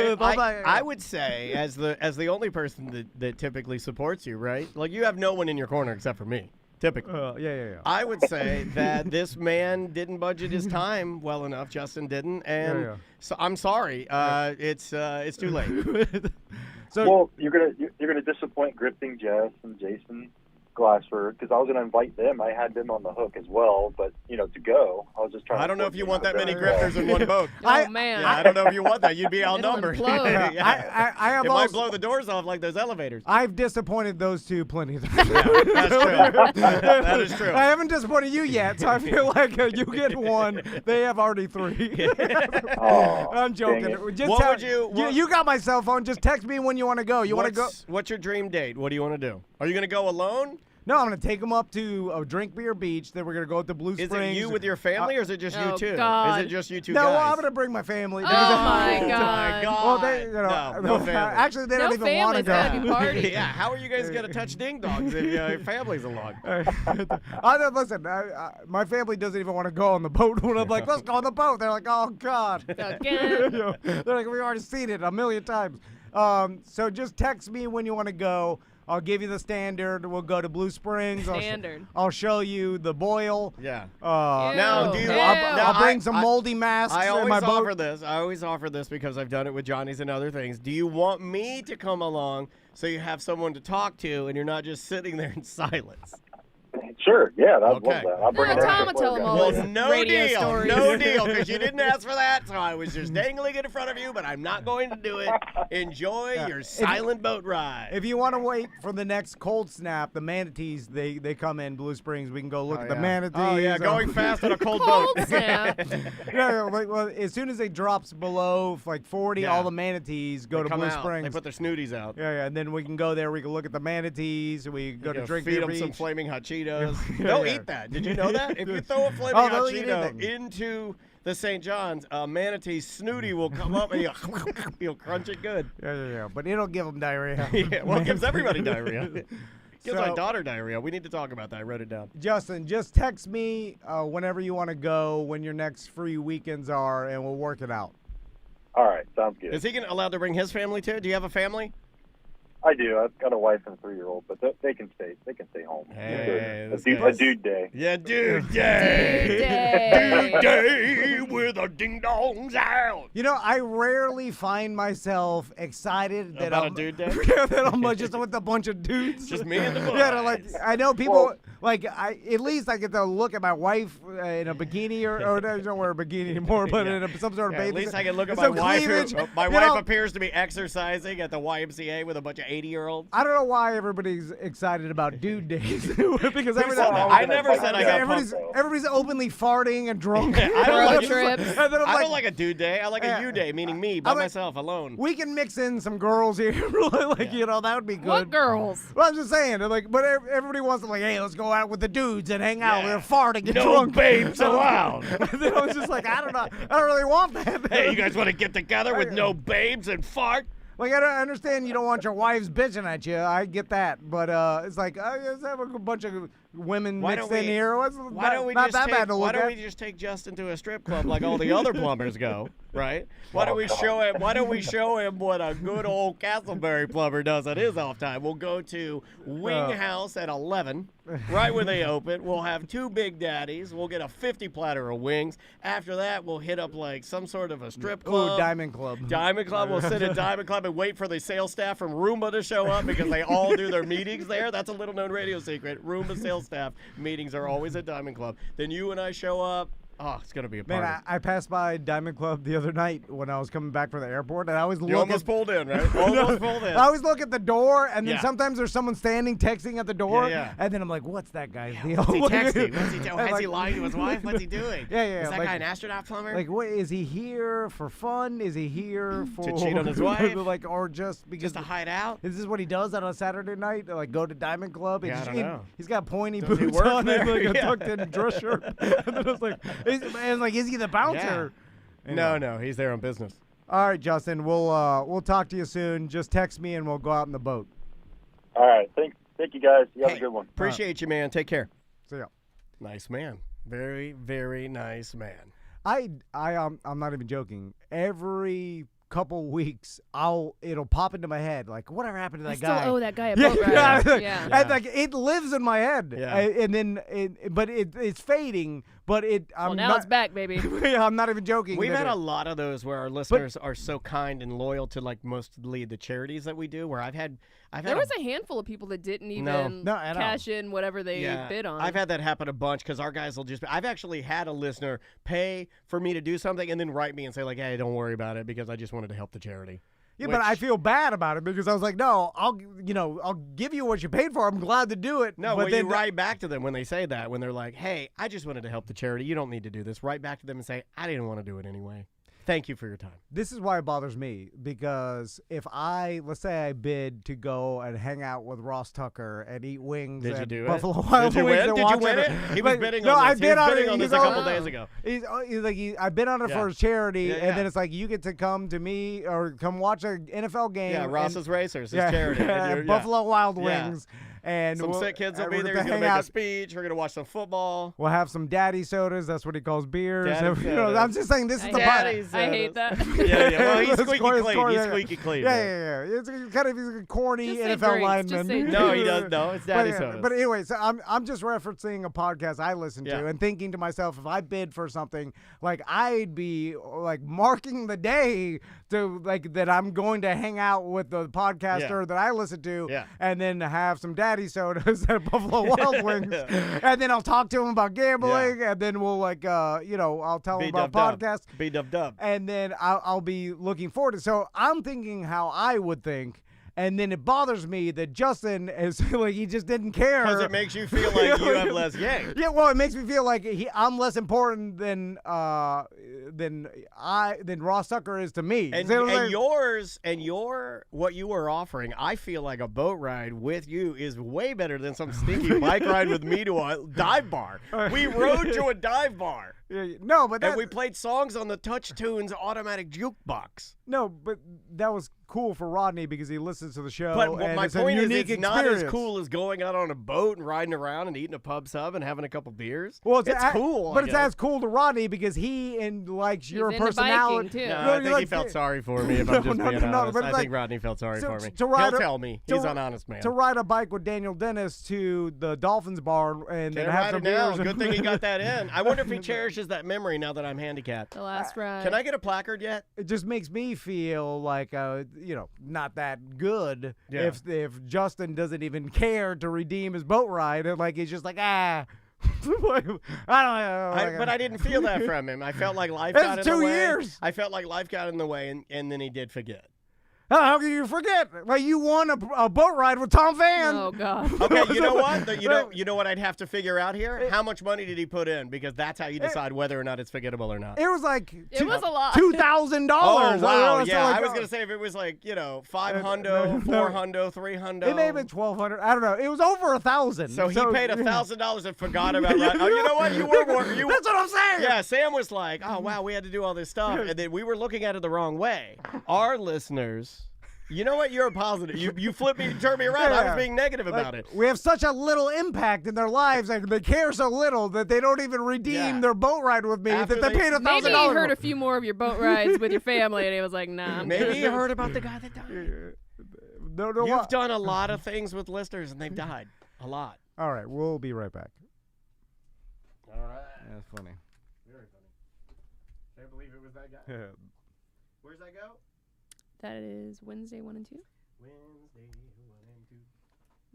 I would say as the only person that typically supports you, right? Like you have no one in your corner except for me. Typically. Yeah. I would say that this man didn't budget his time well enough. Justin didn't, and so I'm sorry. It's too late. Well, you're gonna disappoint Grifting Jess and Jason Glassford because I was gonna invite them. I had them on the hook as well, but to go, I was just trying. I don't know if you want that many grifters in one boat. Man, I don't know if you want that. You'd be outnumbered. I have it might blow the doors off like those elevators. I've disappointed those two plenty of times. That's true. That is true. I haven't disappointed you yet, so I feel like you get one. They have already three. I'm joking. Just you got my cell phone. Just text me when you want to go. You want to go? What's your dream date? What do you want to do? Are you going to go alone? No, I'm going to take them up to Drink Beer Beach. Then we're going to go to Blue Springs. Is it you with your family, or is it just you two? God. Is it just you two no, guys? Well, I'm going to bring my family. Oh, my God. Well, they, no family. Actually, they don't even want to go. Gotta be party. Yeah, how are you guys going to touch ding-dongs if your family's along? Listen, my family doesn't even want to go on the boat. When I'm like, let's go on the boat, they're like, oh, God. Again. They're like, we've already seen it a million times. So just text me when you want to go. I'll give you the standard. We'll go to Blue Springs. Standard. I'll show you the boil. Yeah. Now, I'll bring some moldy masks in my boat. I always offer this because I've done it with Johnny's and other things. Do you want me to come along so you have someone to talk to and you're not just sitting there in silence? Sure, yeah, I'd love that. I'll bring it Tom will tell him all his radio stories. No deal, because you didn't ask for that, so I was just dangling it in front of you, but I'm not going to do it. Enjoy your silent boat ride. If you want to wait for the next cold snap, the manatees, they come in Blue Springs. We can go look at the manatees. Oh, yeah, going fast on a cold boat. Snap. Well, as soon as it drops below like 40, all the manatees go to Blue Springs. They put their snooties out. Yeah, and then we can go there. We can look at the manatees. We can go to Drink Beer Feed them Beach. some flaming hot Cheetos. They'll eat that. Did you know that? If you throw a flaming hot Cheeto into the St. John's, a manatee snooty will come up and you'll crunch it good. Yeah. But it'll give them diarrhea. Well, it gives everybody diarrhea. Gives my daughter diarrhea. We need to talk about that. I wrote it down. Justin, just text me whenever you want to go, when your next free weekends are, and we'll work it out. All right, sounds good. Is he allowed to bring his family too? Do you have a family? I do. I've got a wife and a 3-year-old, but they can stay. They can stay home. Hey, a dude day. Yeah, dude day. Dude day with a ding dongs out. I rarely find myself excited that About I'm a dude day? that I'm just with a bunch of dudes. Just me and the boys. Yeah, I know people. At least I get to look at my wife in a bikini, or I don't wear a bikini anymore, but in some sort of bathing. At least I can look at my wife. My wife appears to be exercising at the YMCA with a bunch of 80-year-olds. I don't know why everybody's excited about dude days because I never said I got everybody's openly farting and drunk. I don't like a dude day. I like a you day, meaning me by myself alone. We can mix in some girls here, that would be good. What girls? Well, I'm just saying, but everybody wants to hey, let's go out with the dudes and hang out. We're farting and no drunk. babes allowed. And then I was just I don't know. I don't really want that. Hey, you guys want to get together with no babes and fart? I don't understand you don't want your wives bitching at you. I get that. But it's let's have a bunch of women Why mixed don't in we- here. Why don't we not just that take, bad to Why look don't at. we just take Justin to a strip club like all the other plumbers go, right? Why don't we show him? Why don't we show him what a good old Castleberry plumber does at his off time? We'll go to Wing House at 11, right when they open. We'll have 2 Big Daddies. We'll get a 50 platter of wings. After that, we'll hit up like some sort of a strip club. Ooh, Diamond Club. Diamond Club. We'll sit at Diamond Club and wait for the sales staff from Roomba to show up because they all do their meetings there. That's a little known radio secret. Roomba sales staff meetings are always at Diamond Club. Then you and I show up. Oh, it's gonna be a party. Man, I passed by Diamond Club the other night when I was coming back from the airport, and I always You look almost at, pulled in, right? Almost pulled in. I always look at the door, and then Yeah. sometimes there's someone standing texting at the door, Yeah. and then I'm like, "What's that guy's deal?" What's he texting? What's he doing? And Has like- he lied to his wife? What's he doing? Yeah. Is that like, guy an astronaut plumber? Like, what is he here for fun? Is he here for cheat on his wife? like, or just because? just to hide out? Is this what he does on a Saturday night? Like, go to Diamond Club? Yeah, I don't know. He's got pointy Does he boots work on there? and like a Yeah. tucked-in dress shirt. And then it's like, is he the bouncer? No, he's there on business. All right, Justin. We'll talk to you soon. Just text me and we'll go out in the boat. All right. Thank you, guys. You have Hey, a good one. Appreciate you, man. Take care. See ya. Nice man. Very, very nice man. I'm not even joking. Every couple weeks, it'll pop into my head like, whatever happened to that I guy? still owe that guy a boat ride. Yeah. And like it lives in my head. Yeah. And then, it's fading. But Well, now not, it's back, baby. I'm not even joking. We've that had it- a lot of those where our listeners are so kind and loyal to like mostly the charities that we do. Where I've had There was a handful of people that didn't even No, at all. cash in whatever they bid on. I've had that happen a bunch because our guys will just. I've actually had a listener pay for me to do something and then write me and say like, "Hey, don't worry about it," because I just wanted to help the charity. Yeah, but I feel bad about it because I was like, no, I'll give you what you paid for. I'm glad to do it. No, but well, then you write back to them when they say that, when they're like, hey, I just wanted to help the charity. You don't need to do this. Write back to them and say, I didn't want to do it anyway. Thank you for your time. This is why it bothers me, because if let's say I bid to go and hang out with Ross Tucker and eat wings Did you at do it? Buffalo Wild Did you Wings win? and Did you watch win it? He was Like, bidding no, on I this. bid He was on bidding it. on He's this a all- couple days ago. He's like, I bid on it for his charity, Yeah, and then yeah. it's like, you get to come to me or come watch an NFL game. Yeah, and- Ross's Racers, his yeah, charity. And at you're- Buffalo Wild Yeah. Wings. And Some we'll- sick kids will and be we're there. gonna He's going to hang make a out. speech. We're going to watch some football. We'll have some daddy sodas. That's what he calls beers. Daddy You know, sodas. I'm just saying this is I the hate part. Daddy that. I hate that. Yeah. Well, he's It's squeaky corny, clean. He's yeah. squeaky clean. Yeah, man. yeah. It's kind of he's a corny Just say NFL drinks. lineman. Just say No, he drinks. does. No, it's Daddy sodas. But anyway, so I'm just referencing a podcast I listen to Yeah. and thinking to myself, if I bid for something, like I'd be like marking the day to like that I'm going to hang out with the podcaster that I listen to, Yeah. and then have some daddy sodas at Buffalo Wild Wings, and then I'll talk to him about gambling, and then we'll I'll tell him about podcasts. Be dub. And then I'll be looking forward to it. So I'm thinking how I would think. And then it bothers me that Justin is like, he just didn't care. Because it makes you feel like you have less yang. Yeah, well, it makes me feel like I'm less important than Ross Tucker is to me. And, See what I'm and saying? yours and what you were offering, I feel like a boat ride with you is way better than some stinky bike ride with me to a dive bar. We rode to a dive bar. No, but And we played songs on the Touch Tunes automatic jukebox. No, but that was cool for Rodney because he listens to the show. But and my it's a point is, unique it's not as experience. cool as going out on a boat and riding around and eating a pub sub and having a couple beers. Well, it's cool, but I it's guess. as cool to Rodney because he likes your into biking, personality. too. No, No, I think he felt sorry for me if I'm just being honest. but I it's think like- Rodney felt sorry to- for me. to ride He'll a- tell me. to- He's an honest man. To ride a bike with Daniel Dennis to the Dolphins bar and then Can't have ride some it now. beers. Good thing he got that in. I wonder if he cherishes that memory now that I'm handicapped. The last ride. Can I get a placard yet? It just makes me feel like not that good Yeah. if Justin doesn't even care to redeem his boat ride and like he's just like I don't know. But I didn't feel that from him. I felt like life It's got in the 2 way. years. I felt like life got in the way, and then he did forget. How can you forget? Like you won a boat ride with Tom Van. Oh God. Okay, you know what? You know what I'd have to figure out here? How much money did he put in? Because that's how you decide whether or not it's forgettable or not. It was like It was a lot. $2,000. Oh wow! So Yeah, like, I was gonna say if it was like 5 hundo, no. 4 hundo, 3 hundo. It may have been $1,200. I don't know. It was over $1,000. So he paid $1,000 and forgot about that. Oh, you know what? You were more. That's what I'm saying. Yeah, Sam was like, "Oh wow, we had to do all this stuff," and then we were looking at it the wrong way. Our listeners You know what? You're a positive. You flip me, turn me around. I was being negative about it. We have such a little impact in their lives, and they care so little that they don't even redeem their boat ride with me. After That they paid $1,000. Maybe he heard a few more of your boat rides with your family, and he was like, nah. Maybe he heard about the guy that died. No, You've done a lot of things with listeners, and they've died. A lot. All right, we'll be right back. All right. That's funny. Very funny. Can't believe it was that guy. Where's that go? That is Wednesday 1 and 2. Wednesday 1 and 2.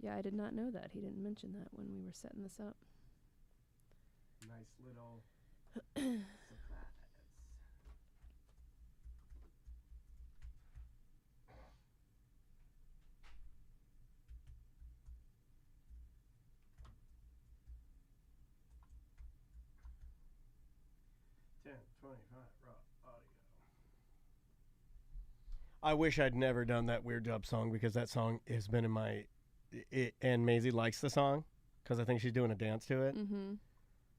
Yeah, I did not know that. He didn't mention that when we were setting this up. Nice little surprise. I wish I'd never done that Weird Job song because that song has been in my... and Maisie likes the song because I think she's doing a dance to it. Mm-hmm.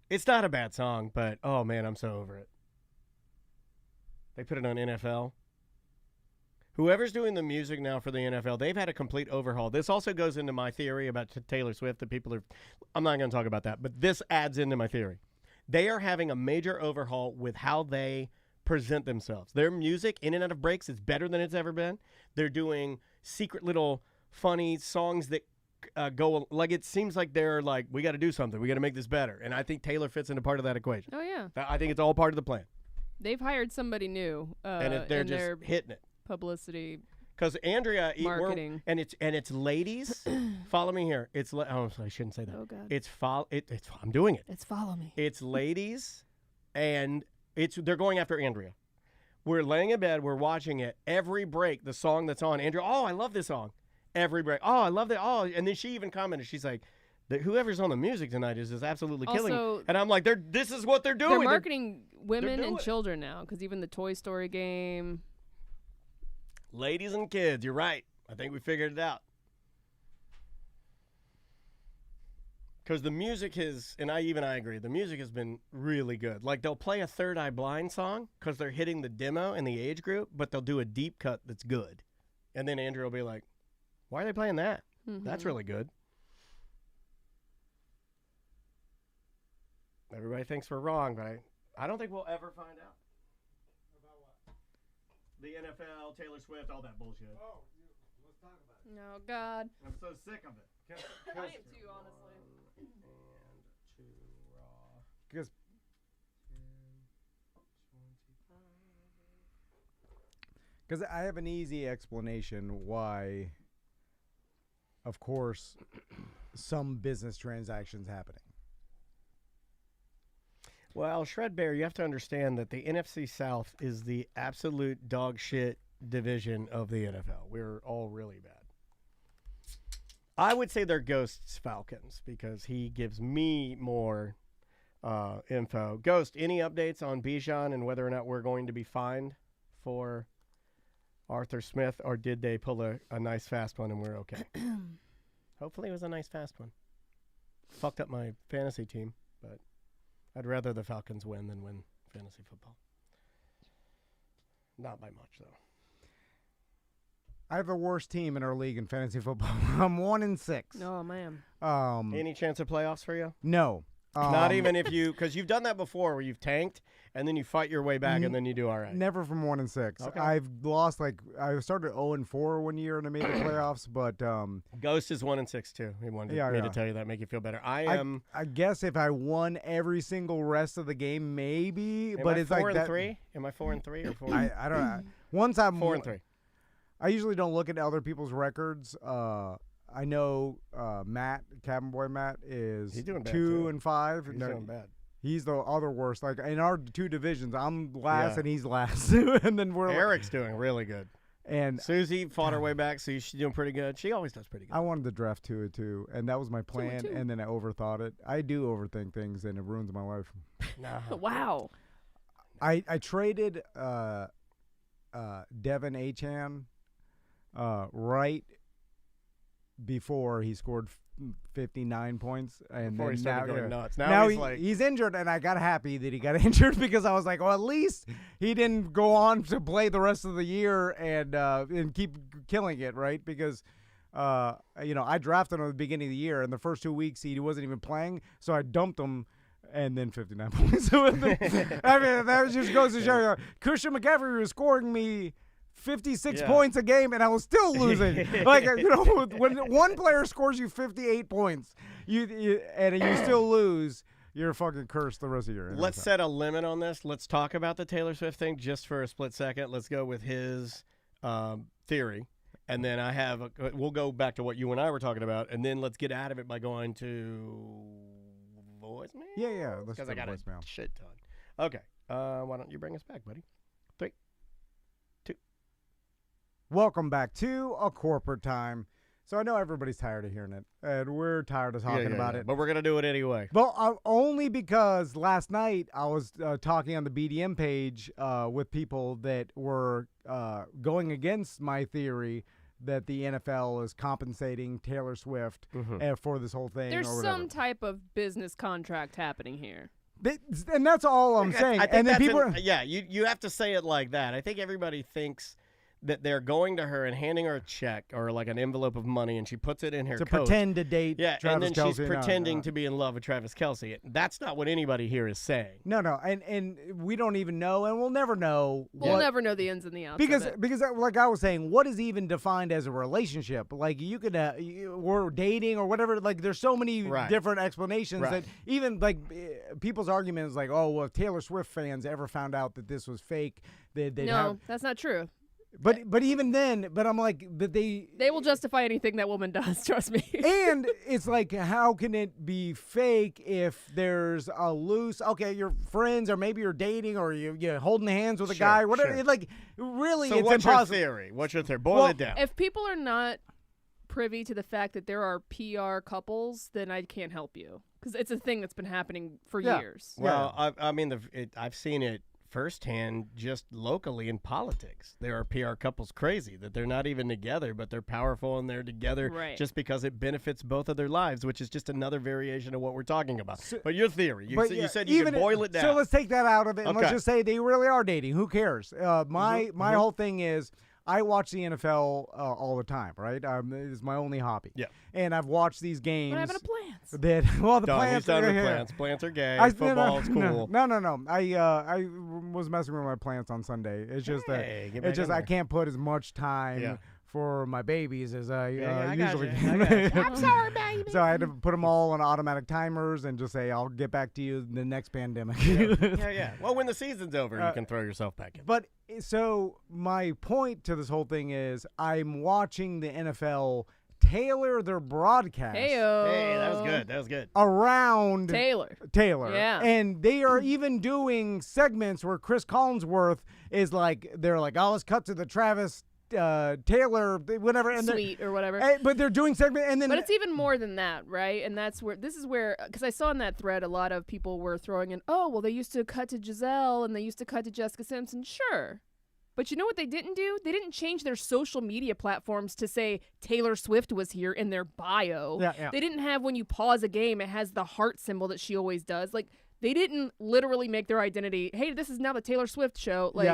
It's not a bad song, but oh man, I'm so over it. They put it on NFL. Whoever's doing the music now for the NFL, they've had a complete overhaul. This also goes into my theory about Taylor Swift that people are... I'm not going to talk about that, but this adds into my theory. They are having a major overhaul with how they present themselves. Their music, in and out of breaks, is better than it's ever been. They're doing secret little funny songs that go, like it seems like they're like, we got to do something. We got to make this better. And I think Taylor fits into part of that equation. Oh, yeah. I think it's all part of the plan. They've hired somebody new And they're in just their hitting it. publicity. Because Andrea, Marketing. it's ladies. Follow me here. Oh, I shouldn't say that. Oh, God. It's I'm doing it. It's follow me. It's ladies, and they're going after Andrea. We're laying in bed. We're watching it. Every break, the song that's on, Andrea, oh, I love this song. Every break, oh, I love that. Oh, and then she even commented. She's like, whoever's on the music tonight is just absolutely killing it. And I'm like, this is what they're doing. They're marketing women doing and it. children now because even the Toy Story game. Ladies and kids, you're right. I think we figured it out. Because the music and I agree, the music has been really good. Like, they'll play a Third Eye Blind song because they're hitting the demo and the age group, but they'll do a deep cut that's good. And then Andrew will be like, why are they playing that? Mm-hmm. That's really good. Everybody thinks we're wrong, but I don't think we'll ever find out. About what? The NFL, Taylor Swift, all that bullshit. Oh, let's talk about it. Oh, God. I'm so sick of it. I am too, honestly. And 2 raw. Because I have an easy explanation why, of course, some business transactions happening. Well, Shred Bear, you have to understand that the NFC South is the absolute dog shit division of the NFL. We're all really bad. I would say they're Ghost's Falcons because he gives me more info. Ghost, any updates on Bijan and whether or not we're going to be fined for Arthur Smith, or did they pull a nice fast one and we're okay? Hopefully it was a nice fast one. Fucked up my fantasy team, but I'd rather the Falcons win than win fantasy football. Not by much, though. I have the worst team in our league in fantasy football. I'm 1-6. Oh, man. Any chance of playoffs for you? No. Not even if because you've done that before where you've tanked and then you fight your way back and then you do all right. Never from 1-6. Okay. I've lost I started 0-4 one year and I made the playoffs, but Ghost is 1-6 too. He wanted me to tell you that, make you feel better. I guess if I won every single rest of the game, maybe. But it's 4 like and that. 3? Am I 4 and 3 or 4? I don't know. Once I'm 4 and 3. I usually don't look at other people's records. I know Matt, Cabin Boy Matt, is He's doing bad 2 and 5. He's doing bad. He's the other worst. Like in our 2 divisions, I'm last and he's last, and then Eric's doing really good. And Susie fought her way back, so she's doing pretty good. She always does pretty good. I wanted to draft 2-2, and that was my plan. And then I overthought it. I do overthink things, and it ruins my life. Wow. I traded Devin Achan right before he scored 59 points, and Before then he started now, going nuts. Now Now he's like, he's injured, and I got happy that he got injured because I was like, well, at least he didn't go on to play the rest of the year and keep killing it, right? Because I drafted him at the beginning of the year, and the first 2 weeks he wasn't even playing, so I dumped him. And then 59 points. I mean, that just goes to show you. Christian McCaffrey was scoring me 56 points a game, and I was still losing. When one player scores you 58 points, you still lose, you're fucking cursed the rest of your year. let's set a limit on this. Let's talk about the Taylor Swift thing just for a split second. Let's go with his theory. And then we'll go back to what you and I were talking about, and then let's get out of it by going to voicemail. Yeah. Let's Because go I got a voicemail. shit ton. Okay. Why don't you bring us back, buddy? 3, 2. Welcome back to A Corporate Time. So I know everybody's tired of hearing it, and we're tired of talking about it. But we're going to do it anyway. Well, only because last night I was talking on the BDM page with people that were going against my theory that the NFL is compensating Taylor Swift for this whole thing. There's or whatever. some type of business contract happening here. And that's all I'm saying. I think and then people you have to say it like that. I think everybody thinks that they're going to her and handing her a check or like an envelope of money, and she puts it in her to coat. pretend to date Travis and then Kelce. she's pretending to be in love with Travis Kelce. That's not what anybody here is saying. No, and we don't even know, and we'll never know. We'll never know the ins and the outs because of it. because like I was saying, what is even defined as a relationship? Like you could we're dating or whatever. Like there's so many different explanations that even like people's argument is like, oh well, if Taylor Swift fans ever found out that this was fake, that's not true. But even then, I'm like, but they will justify anything that woman does. Trust me. And it's like, how can it be fake if there's a loose? Okay, you're friends, or maybe you're dating, or you're holding hands with a guy. Whatever. It's like really, so it's what's impossible. Your theory? What's your theory? Boil it down. If people are not privy to the fact that there are PR couples, then I can't help you because it's a thing that's been happening for years. Well, I mean, I've seen it firsthand just locally in politics. There are PR couples crazy that they're not even together, but they're powerful and they're together just because it benefits both of their lives, which is just another variation of what we're talking about. But your theory, you said you could boil it down. So let's take that out of it and let's just say they really are dating. Who cares? My whole thing is I watch the NFL all the time, right? It's my only hobby. Yeah. And I've watched these games. What happened to plants? The plants. He's done with plants. Plants are gay. Football's cool. No. I was messing with my plants on Sunday. It's just I can't put as much time for my babies as I usually can. I'm sorry, baby. So I had to put them all on automatic timers and just say, I'll get back to you in the next pandemic. Well, when the season's over, you can throw yourself back in. But so my point to this whole thing is I'm watching the NFL tailor their broadcast. Hey, that was good. Around Taylor. Yeah. And they are even doing segments where Chris Collinsworth is like, they're like, oh, let's cut to the Travis Taylor, whatever, and Sweet or whatever. But they're doing segment, and then. But it's even more than that, right? And this is where, because I saw in that thread, a lot of people were throwing in, oh, well, they used to cut to Giselle and they used to cut to Jessica Simpson. Sure. But you know what they didn't do? They didn't change their social media platforms to say Taylor Swift was here in their bio. Yeah. They didn't have, when you pause a game, it has the heart symbol that she always does. Like, they didn't literally make their identity, hey, this is now the Taylor Swift show. Like,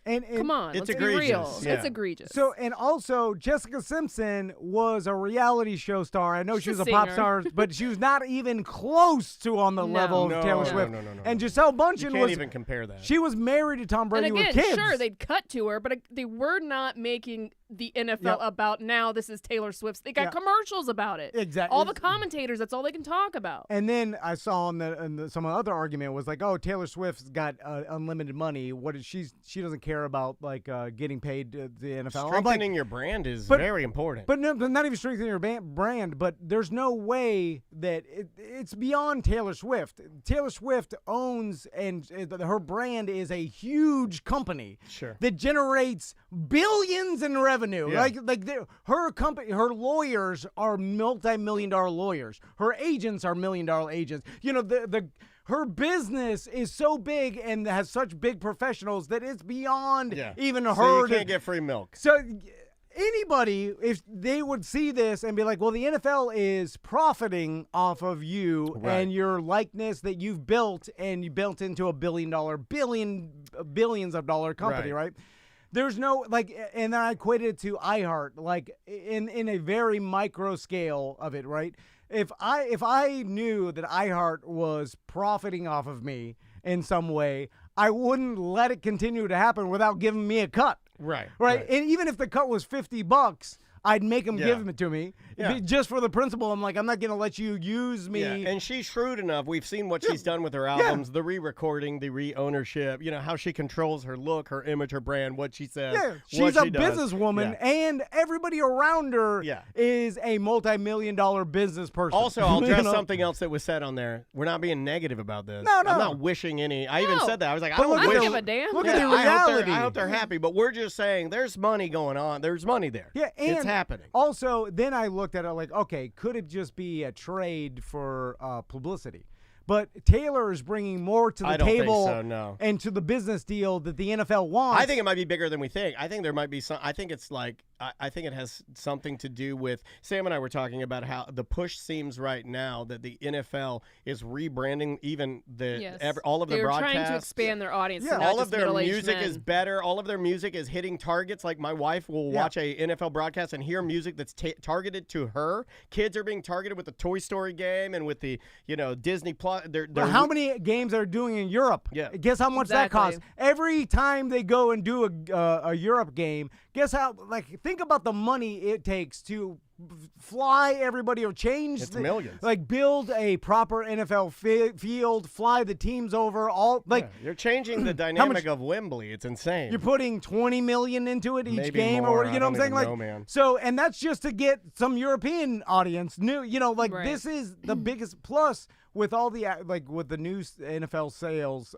And come on, it's let's egregious. be real. Yeah. It's egregious. So, and also, Jessica Simpson was a reality show star. I know she was a pop star, but she was not even close to on the level of Taylor Swift. No. And Giselle Bundchen you can't even compare that. She was married to Tom Brady and again, with kids. Sure, they'd cut to her, but they were not making the NFL about now this is Taylor Swift's. They got commercials about it. Exactly. All the commentators, that's all they can talk about. And then I saw some other argument was like, oh, Taylor Swift's got unlimited money. What is she doesn't care about like getting paid the NFL. Strengthening your brand is very important. But not even strengthening your brand. But there's no way that it's beyond Taylor Swift. Taylor Swift owns and her brand is a huge company that generates billions in revenue. Like her company, her lawyers are multi-million-dollar lawyers. Her agents are million-dollar agents. You know, her business is so big and has such big professionals that it's beyond even her. So you can't get free milk. So anybody, if they would see this and be like, well, the NFL is profiting off of you and your likeness that you've built, and you built into a billions of dollar company, right? There's no, like, and then I equated it to iHeart, like, in a very micro scale of it, right? If I knew that iHeart was profiting off of me in some way, I wouldn't let it continue to happen without giving me a cut. Right. And even if the cut was $50, I'd make them give it to me just for the principle. I'm like, I'm not going to let you use me. Yeah. And she's shrewd enough. We've seen what she's done with her albums, the re-recording, the re-ownership, how she controls her look, her image, her brand, what she says. Yeah, she's a businesswoman, and everybody around her is a multi-million-dollar business person. Also, I'll address something else that was said on there. We're not being negative about this. No. I'm not wishing any. I even said that. I was like, I don't give a damn. Look at the reality. I hope they're happy, but we're just saying there's money going on. There's money there. Yeah, and it's happening. Also, then I looked at it like, okay, could it just be a trade for publicity? But Taylor is bringing more to the table and to the business deal that the NFL wants. I think it might be bigger than we think. I think there might be some. I think it's like, I think it has something to do with, Sam and I were talking about how the push seems right now that the NFL is rebranding even all of their broadcasts. They're trying to expand their audience. Yeah. Not all of their music men. is better. All of their music is hitting targets. Like my wife will watch a NFL broadcast and hear music that's targeted to her. Kids are being targeted with the Toy Story game and with the Disney Plus. How many games are doing in Europe? Yeah. Guess how much that costs? Every time they go and do a Europe game, guess how? Like, think about the money it takes to fly everybody or change. It's millions. Like, build a proper NFL field, fly the teams over. You're changing the dynamic of Wembley. It's insane. You're putting $20 million into it each Maybe game, more. or you know what I'm saying? Like, man. So, and that's just to get some European audience new. This is the biggest plus. With all the with the new NFL sales,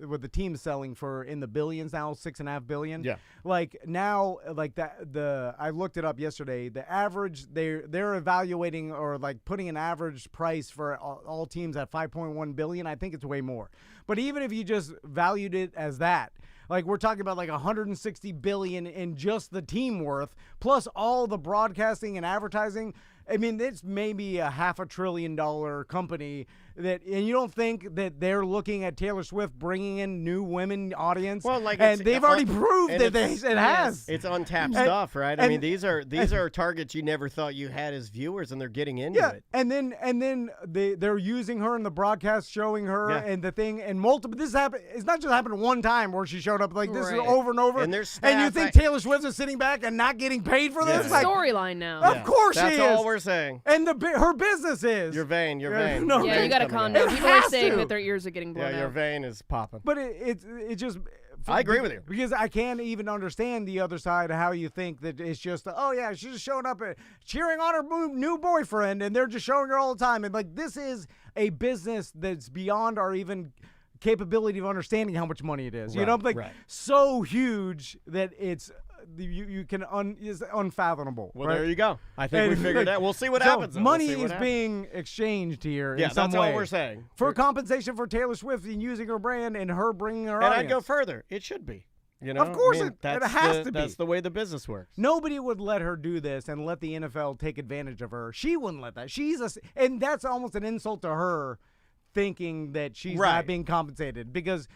with the team selling for in the billions now, $6.5 billion. Yeah. Like now, like that I looked it up yesterday. The average they're evaluating or like putting an average price for all teams at $5.1 billion. I think it's way more. But even if you just valued it as that. Like, we're talking about like $160 billion in just the team worth, plus all the broadcasting and advertising. I mean, it's maybe a $500 billion company and you don't think that they're looking at Taylor Swift bringing in new women audience? Well, and they've already proved that it has. It's untapped stuff, right? I mean, these are targets you never thought you had as viewers, and they're getting into it. And then they're using her in the broadcast, showing her and the thing, and multiple. This happened. It's not just happened one time where she showed up. Like, this is over and over. And there's you think Taylor Swift is sitting back and not getting paid for this? It's a storyline now. Of course she is. That's all we're saying. And her business is. You're vain. You're vain. No, you got to calm down. People are saying that their ears are getting blown out. Yeah, your vein is popping. But it just. I agree with you. Because I can't even understand the other side of how you think that it's just, she's just showing up and cheering on her new boyfriend, and they're just showing her all the time. And, like, this is a business that's beyond our even capability of understanding how much money it is. So huge that it's you can is unfathomable. Well, right? there you go. I think we figured that. We'll see what happens. Money is being exchanged here. Yeah, in some that's way all we're saying. For compensation for Taylor Swift and using her brand and her bringing her and audience. I'd go further. It should be. Of course, it has to be. That's the way the business works. Nobody would let her do this and let the NFL take advantage of her. She wouldn't let that. And that's almost an insult to her, thinking that she's not being compensated. Because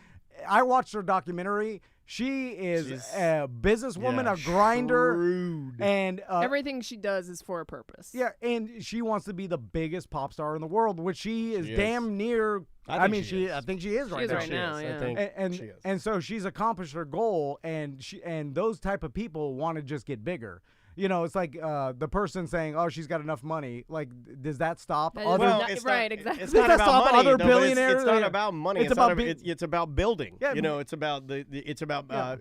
I watched her documentary. She's a businesswoman, a grinder, shrewd. And everything she does is for a purpose. Yeah, and she wants to be the biggest pop star in the world, which she is damn near. I think she is right now. Yeah. I think she is. And so she's accomplished her goal, and those type of people want to just get bigger. It's like the person saying, "Oh, she's got enough money." Like, does that stop other? Exactly. It's not about money. Other billionaires. It's not about money. It's about building. Yeah, it's about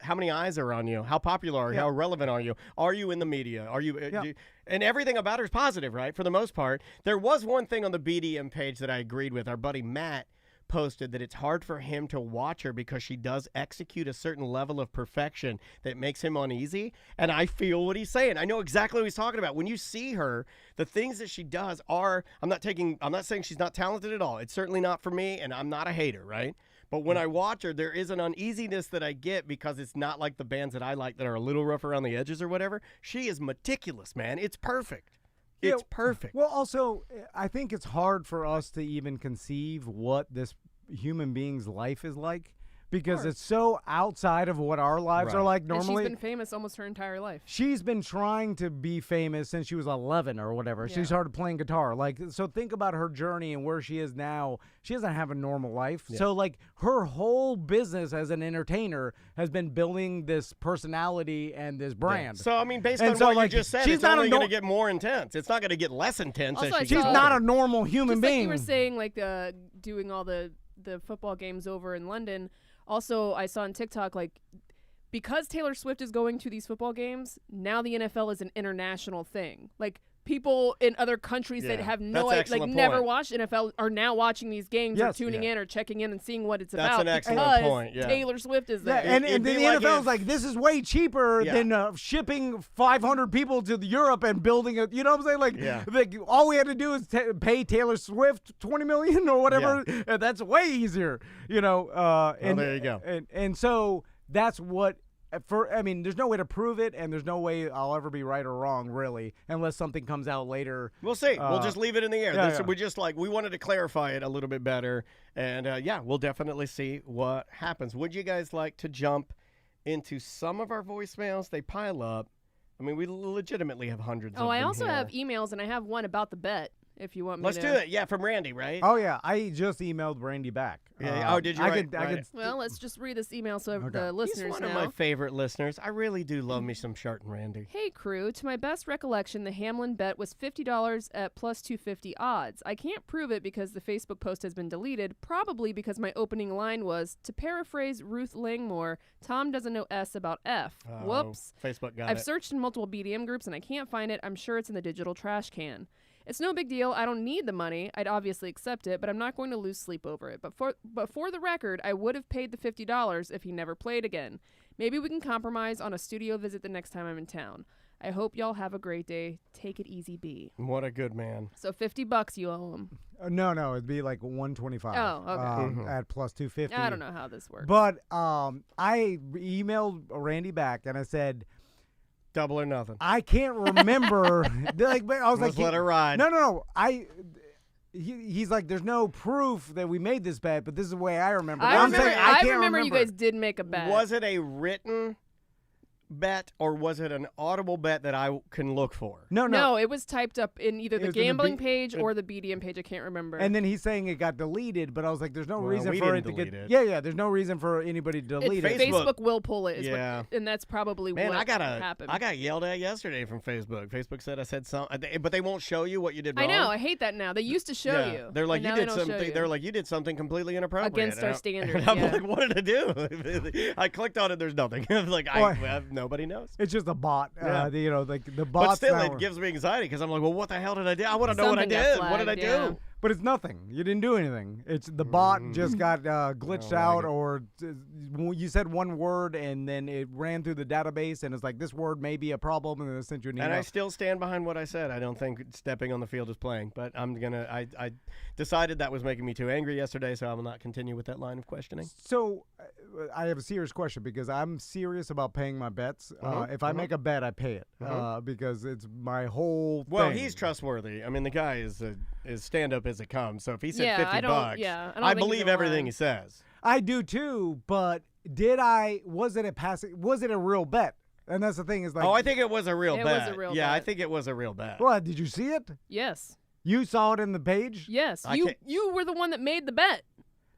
how many eyes are on you, how popular are you, how relevant are you, are you in the media, are you, and everything about her is positive, right? For the most part. There was one thing on the BDM page that I agreed with. Our buddy Matt posted that it's hard for him to watch her because she does execute a certain level of perfection that makes him uneasy. And I feel what he's saying. I know exactly what he's talking about. When you see her, the things that she does are, I'm not saying she's not talented at all. It's certainly not for me, and I'm not a hater, right? But when I watch her, there is an uneasiness that I get because it's not like the bands that I like that are a little rough around the edges or whatever. She is meticulous, man. It's perfect. It's perfect. Well, also, I think it's hard for us to even conceive what this human being's life is like because it's so outside of what our lives are like normally. And she's been famous almost her entire life. She's been trying to be famous since she was 11 or whatever. Yeah. She started playing guitar. Like, so think about her journey and where she is now. She doesn't have a normal life. Yeah. So, like, her whole business as an entertainer has been building this personality and this brand. So, I mean, based And on so, what like, you just said, she's it's not only a going nor- to get more intense. It's not going to get less intense Also, as I she saw- gets She's not a older. normal human Just being. like you were saying, like doing all the football games over in London. Also, I saw on TikTok, like, because Taylor Swift is going to these football games, now the NFL is an international thing. Like, people in other countries that Yeah, have that's no an idea, like, excellent never point. watched NFL are now watching these games or Yes. tuning Yeah. in or checking in and seeing what it's That's about an excellent because point, yeah. Taylor Swift is Yeah, there. and It'd the be like NFL is if- like, this is way cheaper Yeah. than shipping 500 people to Europe and building a, you know what I'm saying? Like, Yeah. like all we had to do is pay Taylor Swift $20 million or whatever. And that's way easier, you know. And there you go. And so that's what. I mean, there's no way to prove it, and there's no way I'll ever be right or wrong, really, unless something comes out later. We'll see. We'll just leave it in the air. yeah. We wanted to clarify it a little bit better, and we'll definitely see what happens. Would you guys like to jump into some of our voicemails? They pile up. I mean, we legitimately have hundreds. Oh, of I them also here. have emails, and I have one about the bet. If you want me Let's to. do it. Yeah, from Randy, right? Oh yeah, I just emailed Brandy back. Yeah, did you? I Right, could. right. Well, let's just read this email so Okay. the He's listeners one know. of my favorite listeners. I really do love me some Shart and Randy. Hey crew, to my best recollection, the Hamlin bet was $50 at plus 250 odds. I can't prove it because the Facebook post has been deleted, probably because my opening line was, to paraphrase Ruth Langmore, Tom doesn't know S about F. Oh, Whoops. Facebook got I've it. searched in multiple BDM groups and I can't find it. I'm sure it's in the digital trash can. It's no big deal. I don't need the money. I'd obviously accept it, but I'm not going to lose sleep over it. But for the record, I would have paid the $50 if he never played again. Maybe we can compromise on a studio visit the next time I'm in town. I hope y'all have a great day. Take it easy, B. What a good man. So $50 you owe him. No, it'd be like 125. Oh, okay. At plus 250. I don't know how this works. But I emailed Randy back and I said, Double or nothing. I can't remember. Like, but I was Let's like, let her ride. No. He's like, there's no proof that we made this bet, but this is the way I remember. I I'm remember, saying I can't remember you guys did make a bet. Was it a written bet or was it an audible bet that I can look for? No. it was typed up in either the was in the gambling B- page or the BDM page. I can't remember. And then he's saying it got deleted, but I was like, there's no Well, reason we for it didn't to get. delete it. Yeah, there's no reason for anybody to delete it. Facebook- Facebook will pull it. Yeah. And that's probably Man, what I happened. got yelled at yesterday from Facebook. Facebook said I said something, but they won't show you what you did I wrong. know. I hate that now. They used to show Yeah. you. They're like and you now they did don't show something. you. They're like you did something completely inappropriate Against our And standards, And I'm yeah. like, what did I do? I clicked on it. There's nothing. I'm like, nobody knows. It's just a bot. Yeah. Like the But bot's still, now- it gives me anxiety because I'm like, well, what the hell did I do? I want to know what I Something got did. What did I flagged, yeah. do? But it's nothing. You didn't do anything. It's the bot just got glitched I out, like it. or you said one word and then it ran through the database and it's like this word may be a problem, and then it sent you an email. And I still stand behind what I said. I don't think stepping on the field is playing, but I decided that was making me too angry yesterday, so I will not continue with that line of questioning. So I have a serious question because I'm serious about paying my bets. If I make a bet, I pay it because it's my whole Well, thing. he's trustworthy. I mean, the guy is stand up as it comes. So if he said Yeah, I don't- $50, yeah, I don't I think he's believe gonna everything lie. he says. I do too, but was it a real bet? And that's the thing is like, Oh, I think it was a real It bet. was a real yeah, I bet. think it was a real bet. what, did you see it? Yes. You saw it in the page? Yes. I You can't- you were the one that made the bet.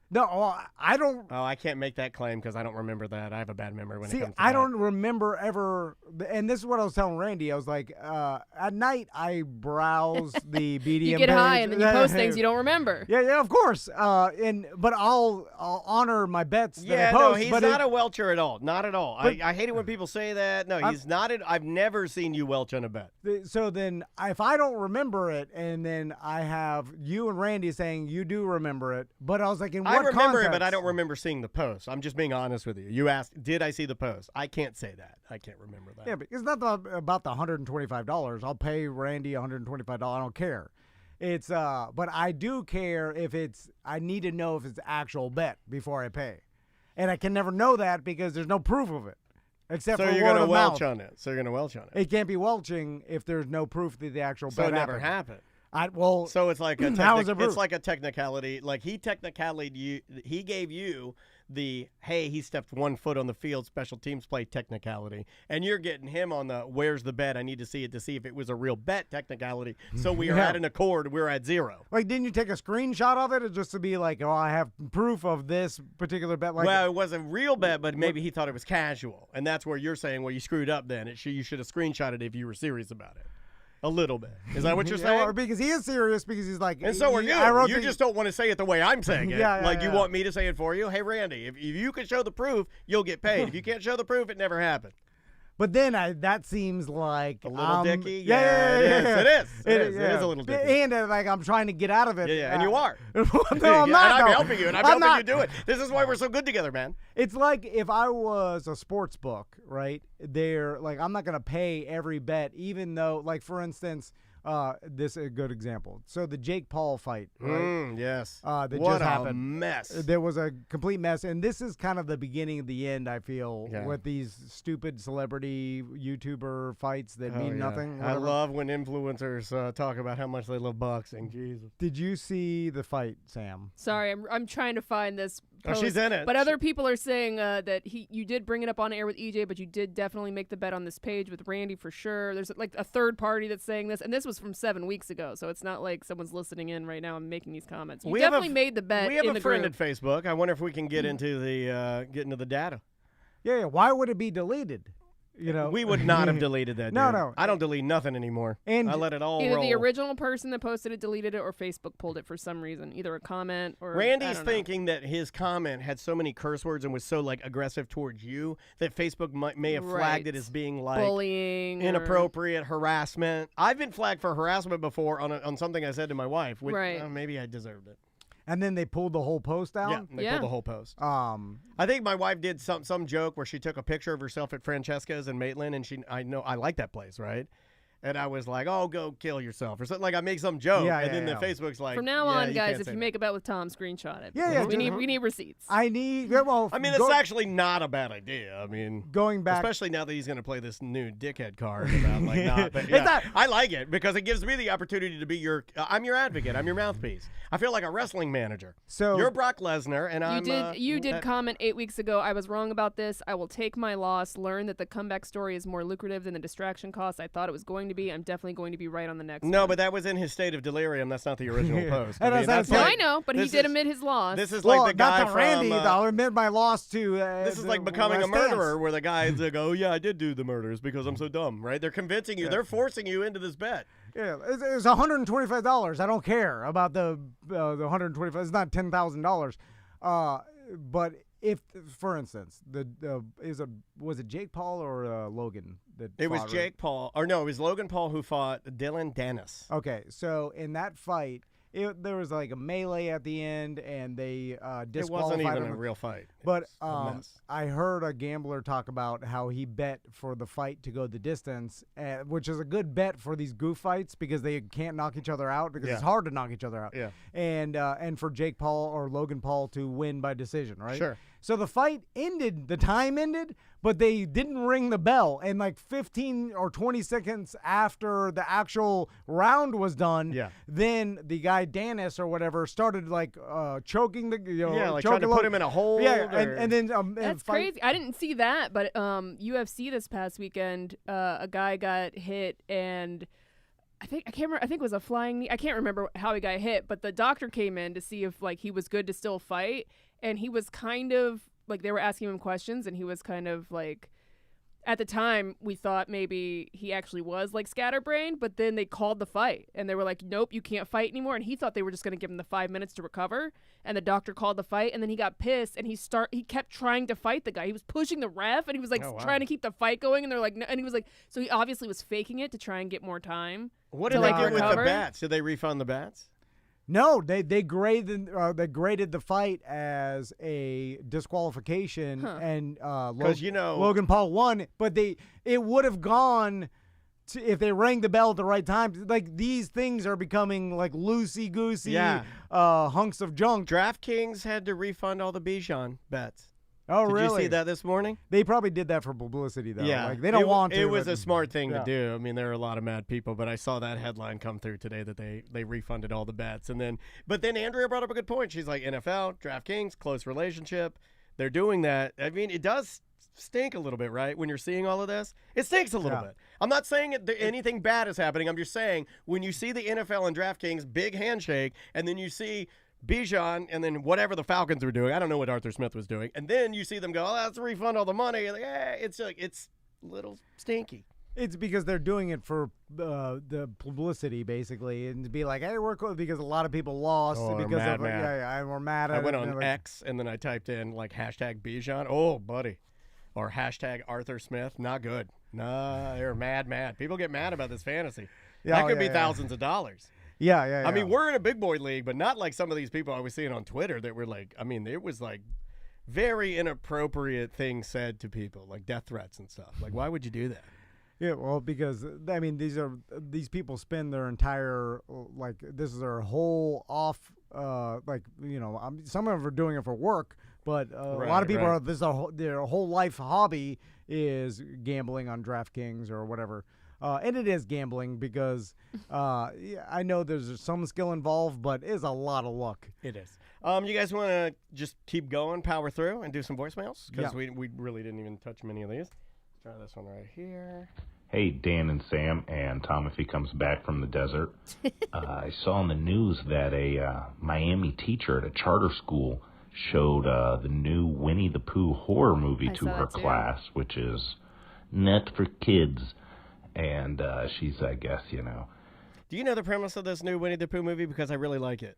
No, I don't. Oh, I can't make that claim because I don't remember that. I have a bad memory when it See, comes to I that. don't remember ever, and this is what I was telling Randy. I was like, at night I browse the BDM. You get high page. and then you post things you don't remember. Yeah, of course. But I'll honor my bets that Yeah, I no, post. he's but not a welcher at all. Not at all. But- I hate it when people say that. No, he's not. I've never seen you welch on a bet. So then, if I don't remember it, and then I have you and Randy saying you do remember it, but I was like, in what I remember it, but context? I don't remember seeing the post. I'm just being honest with you. You asked, did I see the post? I can't say that. I can't remember that. Yeah, but it's not about the $125. I'll pay Randy $125. I don't care. It's but I do care if it's. I need to know if it's actual bet before I pay, and I can never know that because there's no proof of it, except So for you're word gonna of welch mouth. on it. So you're gonna welch on it. It can't be welching if there's no proof that the actual So bet it never happened. happened. So it's like a How is it proof? it's like a technicality. Like he gave you the hey, he stepped 1 foot on the field, special teams play technicality, and you're getting him on the where's the bet? I need to see it to see if it was a real bet technicality. So we are Yeah. at an accord. We're at 0. Like, didn't you take a screenshot of it just to be like, oh, I have proof of this particular bet? Like, Well, it was a real bet, but maybe he thought it was casual, and that's where you're saying, well, you screwed up. Then you should have screenshotted it if you were serious about it. A little bit. Is that what you're yeah, saying? or because he is serious because he's like, And so are you. I wrote You the- just don't want to say it the way I'm saying it. Yeah, like you yeah. want me to say it for you. Hey, Randy, if you can show the proof, you'll get paid. If you can't show the proof, it never happened. But then that seems like A little dicky? Yeah, Yeah, it is. yeah. It is. It is. It is yeah. a little dicky. And like I'm trying to get out of it. Yeah, and you are. no, I'm Yeah, not. and I'm though. helping you, and I'm I'm helping not. you do it. This is why we're so good together, man. It's like if I was a sports book, right? They're like, I'm not gonna pay every bet, even though, like, for instance, this is a good example. So the Jake Paul fight, right? Yes. That what just happened. a mess. There was a complete mess, and this is kind of the beginning of the end, I feel, Yeah. with these stupid celebrity YouTuber fights that mean nothing. I whatever. love when influencers talk about how much they love boxing. Jesus. Did you see the fight, Sam? Sorry, I'm trying to find this Oh, post. she's in it. But other people are saying that you did bring it up on air with EJ, but you did definitely make the bet on this page with Randy for sure. There's like a third party that's saying this, and this was from 7 weeks ago, so it's not like someone's listening in right now and making these comments. You definitely made the bet. We have in a the friend group. at Facebook. I wonder if we can get into the data. Yeah. Why would it be deleted? You know, We would not have deleted that. No, dude. no. I don't delete nothing anymore. And I let it all Either roll. the original person that posted it deleted it, or Facebook pulled it for some reason, either a comment or. I Randy's don't know. thinking that his comment had so many curse words and was so like aggressive towards you that Facebook may have flagged it Right. as being like bullying, or- inappropriate harassment. I've been flagged for harassment before on something I said to my wife. Which, Right. Maybe I deserved it. and then they pulled the whole post Yeah, down. they Yeah. pulled the whole post. I I think my wife did some joke where she took a picture of herself at Francesca's in Maitland, and I like that place, right? And I was like, "Oh, go kill yourself," or something. Like I make some joke, Yeah, and yeah, then yeah. the Facebook's like, From now "Yeah, on, you guys, can't if say you that." make a bet with Tom, screenshot it. Yeah, we just- need receipts. I need. Well, I mean, it's actually not a bad idea. I mean, going back. especially now that he's going to play this new dickhead card about like not. But It's yeah, not- I like it because it gives me the opportunity to be I'm your advocate. I'm your mouthpiece. I feel like a wrestling manager. So You're Brock Lesnar, and You did comment 8 weeks ago. I was wrong about this. I will take my loss. Learn that the comeback story is more lucrative than the distraction cost I thought it was going to be. I'm definitely going to be right on the next. No, one. but that was in his state of delirium. That's not the original post. And as I that's said- No, like- I know, but he this did is- admit his loss. This is well, like the guy not to Randy. from. I'll admit my loss to. This is like becoming a murderer, where the guy is like, "Oh yeah, I did do the murders because I'm so dumb." Right? They're convincing you. They're forcing you into this bet. Yeah, it's $125. I don't care about the $125. It's not $10,000. But if, for instance, was it Jake Paul or Logan? That It was fought, right? Jake Paul, or no, it was Logan Paul who fought Dylan Dennis. Okay, so in that fight, there was like a melee at the end, and they It disqualified wasn't even him. a real fight. But It's a mess. I heard a gambler talk about how he bet for the fight to go the distance, which is a good bet for these goof fights because they can't knock each other out because it's Yeah. hard to knock each other out. Yeah. And for Jake Paul or Logan Paul to win by decision, right? Sure. So the fight ended, the time ended, but they didn't ring the bell. And like 15 or 20 seconds after the actual round was done, Yeah. then the guy Dennis or whatever started like choking the Yeah, like choking trying to put him in a hold. Yeah, or- and then That's crazy. I didn't see that, but UFC this past weekend, a guy got hit, and I can't remember. I think it was a flying knee. I can't remember how he got hit, but the doctor came in to see if like he was good to still fight, and he was kind of like they were asking him questions, and he was kind of like. At the time, we thought maybe he actually was like scatterbrained, but then they called the fight and they were like, nope, you can't fight anymore. And he thought they were just going to give him the 5 minutes to recover. And the doctor called the fight, and then he got pissed and he kept trying to fight the guy. He was pushing the ref and he was like Oh, wow. trying to keep the fight going. And they're like, no. And he was like, so he obviously was faking it to try and get more time. What to, did they like, do with the recover. bats? Did they refund the bats? No, they graded the fight as a disqualification, Huh. and Because you know, Logan Paul won, but it would have gone if they rang the bell at the right time, like these things are becoming like loosey-goosey Yeah. hunks of junk. DraftKings had to refund all the Bijan bets. Oh, Did really? you see that this morning? They probably did that for publicity, though. Yeah. Like, they don't want to. It was but- a smart thing yeah. to do. I mean, there are a lot of mad people, but I saw that headline come through today that they refunded all the bets. But then Andrea brought up a good point. She's like, NFL, DraftKings, close relationship. They're doing that. I mean, it does stink a little bit, right? When you're seeing all of this, it stinks a little bit. I'm not saying anything bad is happening. I'm just saying when you see the NFL and DraftKings big handshake, and then you see Bijan and then whatever the Falcons were doing, I don't know what Arthur Smith was doing, and then you see them go, "Oh, let's refund all the money." Like, it's like it's a little stinky. It's because they're doing it for the publicity, basically, and to be like, "Hey, we're cool," because a lot of people lost Oh, because mad, of mad. we're mad at I it. went and on they're like, X and then I typed in like hashtag Bijan. Oh, buddy. Or hashtag Arthur Smith. Not good. Nah, they're mad. People get mad about this fantasy. Yeah, That could be yeah. thousands of dollars. Yeah. I mean, we're in a big boy league, but not like some of these people I was seeing on Twitter that were like, I mean, it was like very inappropriate things said to people, like death threats and stuff. Like, why would you do that? Yeah, well, because I mean, these people spend their entire this is their whole off some of them are doing it for work, but a lot of people are their whole life hobby is gambling on DraftKings or whatever. And it is gambling because I know there's some skill involved, but it's a lot of luck. It is. You guys want to just keep going, power through, and do some voicemails? Because Yeah. we really didn't even touch many of these. Try this one right here. Hey, Dan and Sam, and Tom if he comes back from the desert. I saw in the news that a Miami teacher at a charter school showed the new Winnie the Pooh horror movie I to saw her that too. class, which is not for kids. And she's, I guess, Do you know the premise of this new Winnie the Pooh movie? Because I really like it.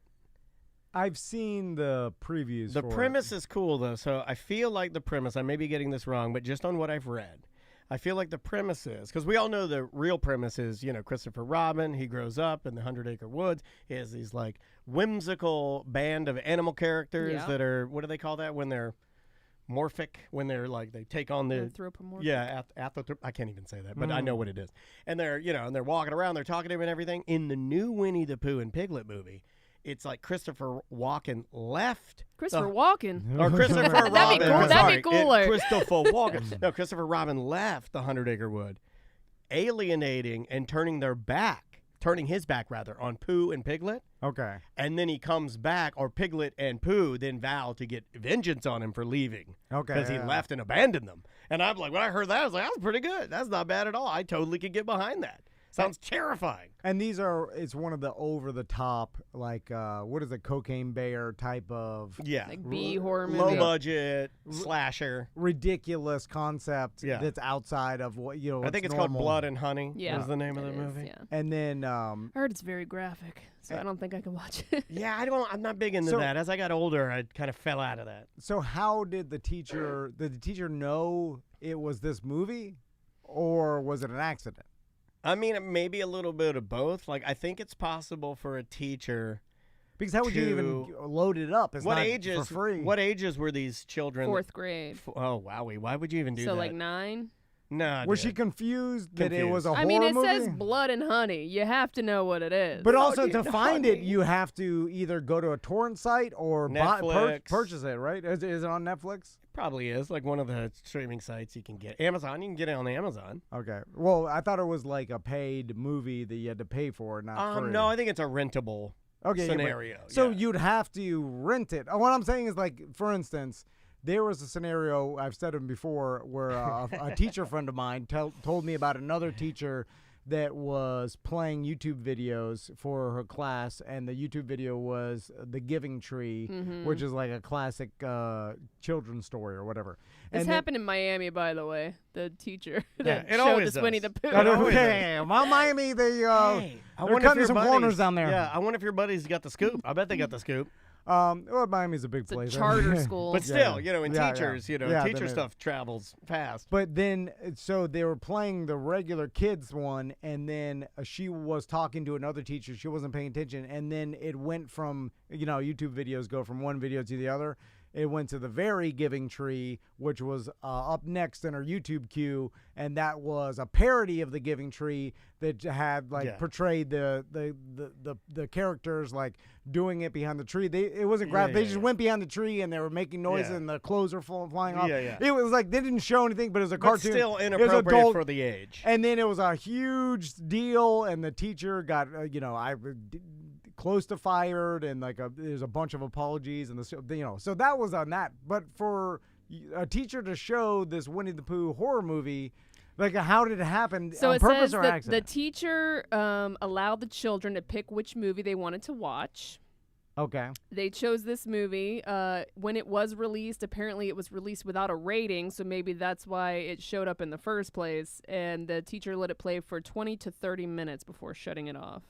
I've seen the previews. The for premise is cool, though. So I feel like the premise, I may be getting this wrong, but just on what I've read, I feel like the premise is, because we all know the real premise is, Christopher Robin, he grows up in the 100-acre woods. He has these, like, whimsical band of animal characters that are, what do they call that when they're morphic, when they're, like, they take on the... Anthropomorphic. Yeah, I can't even say that, but I know what it is. And they're, and they're walking around, they're talking to him and everything. In the new Winnie the Pooh and Piglet movie, it's like Christopher Walken left. Christopher Walken. Or Christopher Robin. That'd be cool. That'd Sorry, be cooler. Christopher Walken. No, Christopher Robin left the 100-acre wood, alienating and turning his back on Pooh and Piglet. Okay. And then he comes back, or Piglet and Pooh then vow to get vengeance on him for leaving. Okay, Because he yeah. left and abandoned them. And I'm like, when I heard that, I was like, that was pretty good. That's not bad at all. I totally could get behind that. Sounds terrifying. And it's one of the over-the-top, like, what is it, Cocaine Bear type of Yeah. Like B horror movie. Low budget, slasher. ridiculous concept Yeah. that's outside of what, I think it's normal. called Blood and Honey. Yeah. Is the name of the It is, movie. yeah. And then, I heard it's very graphic, so I don't think I can watch it. Yeah, I'm not big into So- that. As I got older, I kind of fell out of that. so how did the teacher know it was this movie, or was it an accident? I mean, maybe a little bit of both. Like, I think it's possible for a teacher. Because how would you even load it up? It's What not ages? for free. What ages were these children? 4th grade. Oh, wowie! Why would you even do So that? like 9. No. Was she confused that it was a horror I mean, it movie? says blood and honey. You have to know what it is. But also you to know, find it, honey. you have to either go to a torrent site or Netflix. purchase it, right? Is it on Netflix? Probably is like one of the streaming sites you can get. Amazon. You can get it on Amazon. Okay. Well, I thought it was like a paid movie that you had to pay for, not free. No, I think it's a rentable scenario. So yeah. you'd have to rent it. What I'm saying is, like, for instance, there was a scenario, I've said it before, where a teacher friend of mine told me about another teacher that was playing YouTube videos for her class, and the YouTube video was The Giving Tree, which is like a classic children's story or whatever. This And then- happened in Miami, by the way. The teacher Yeah, that it showed always us does. Winnie the Pooh. It always Okay, well, Miami, they I they're wonder if cutting your some buddies- corners down there. Yeah, I wonder if your buddies got the scoop. I bet they got the scoop. Well, Miami's a big It's a place. charter school. But still, in Yeah, teachers, yeah. Yeah, teacher then it- stuff travels fast. But then, so they were playing the regular kids one, and then she was talking to another teacher. She wasn't paying attention, and then it went from, YouTube videos go from one video to the other. it went to the very giving tree, which was up next in our YouTube queue, and that was a parody of the Giving Tree that had portrayed the characters like doing it behind the tree. It wasn't graphic. They just went behind the tree and they were making noise and the clothes were flying off. It was like they didn't show anything, but it was a cartoon. Still inappropriate for the age. And then it was a huge deal, and the teacher got close to fired, and there's a bunch of apologies, and so that was on that. But for a teacher to show this Winnie the Pooh horror movie, like how did it happen? So on it purpose says or that accident? the teacher allowed the children to pick which movie they wanted to watch. Okay. They chose this movie. When it was released, apparently it was released without a rating, so maybe that's why it showed up in the first place. And the teacher let it play for 20 to 30 minutes before shutting it off.